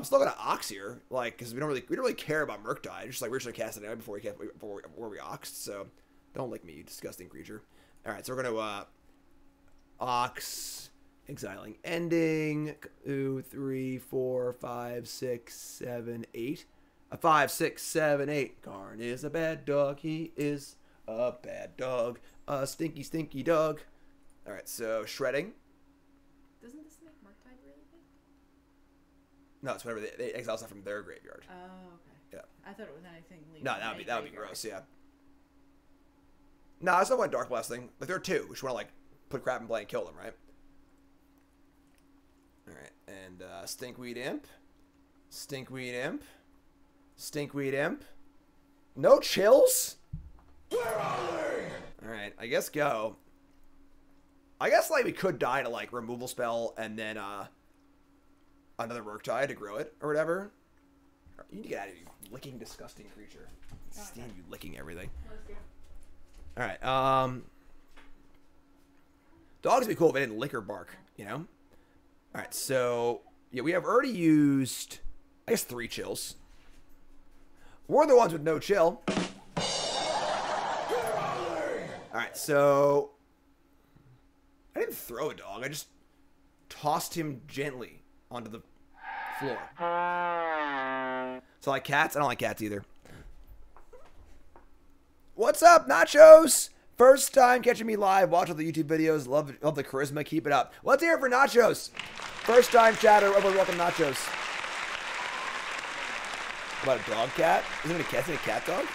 A: still gonna Ox here, like, because we don't really care about Murktide. Just like we're just gonna cast it anyway before we Oxed. So don't lick me, you disgusting creature. All right, so we're gonna Ox, Exiling Ending. 2, 3, 4, 5, 6, 7, 8. 5, 6, 7, 8. Karn is a bad dog. He is a bad dog. A stinky, stinky dog. All right, so shredding.
F: Doesn't this make Murktide really big?
A: No, it's whenever they exile stuff from their graveyard.
F: Oh, okay.
A: Yeah.
F: I thought it was anything.
A: No, that would be gross. Yeah. No, it's not one Darkblast thing. Like there are two. We just want to like put crap in play and kill them, right? All right, and Stinkweed Imp, Stinkweed Imp, Stinkweed Imp. No chills.
C: Where are they?
A: All right, I guess go. I guess like we could die to like removal spell and then another Murktide to grow it or whatever. You need to get out of here, you licking disgusting creature. I can't stand you licking everything. All right, dogs would be cool if they didn't lick or bark, you know. All right, so yeah, we have already used, I guess, 3 chills. We're the ones with no chill. All right, so I didn't throw a dog. I just tossed him gently onto the floor. So like cats? I don't like cats either. What's up, Nachos? First time catching me live. Watch all the YouTube videos. Love the charisma. Keep it up. Let's hear it for Nachos. First time chatter. Everyone welcome Nachos. What about a dog cat? Isn't it a cat? Isn't it a cat dog?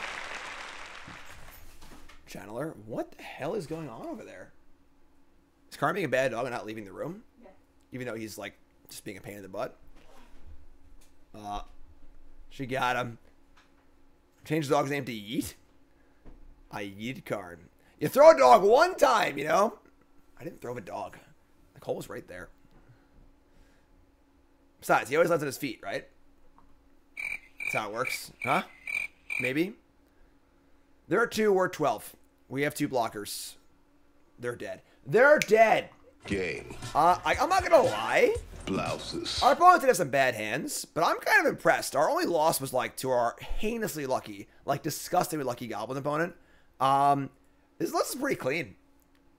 A: Channeler. What the hell is going on over there? Is Karn being a bad dog and not leaving the room?
F: Yeah.
A: Even though he's like just being a pain in the butt. She got him. Changed the dog's name to Yeet. I yeeted Karn. You throw a dog one time, you know? I didn't throw a dog. The hole was right there. Besides, he always lands on his feet, right? That's how it works. Huh? Maybe? There are 2, we're 12. We have 2 blockers. They're dead. They're dead!
C: Game.
A: I'm not gonna lie.
C: Blouses.
A: Our opponent did have some bad hands, but I'm kind of impressed. Our only loss was like to our heinously lucky, like disgustingly lucky Goblin opponent. This list is pretty clean,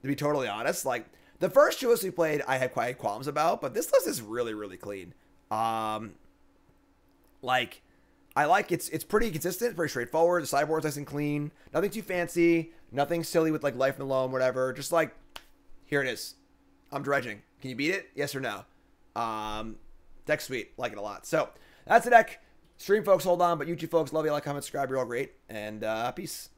A: to be totally honest. Like the first 2 lists we played, I had quite qualms about, but this list is really, really clean. Like I like it's pretty consistent, pretty straightforward. The sideboard's nice and clean. Nothing too fancy. Nothing silly with like life and loam, whatever. Just like here it is. I'm dredging. Can you beat it? Yes or no? Deck's sweet. Like it a lot. So that's the deck. Stream folks, hold on. But YouTube folks, love you, like, comment, subscribe. You're all great. And peace.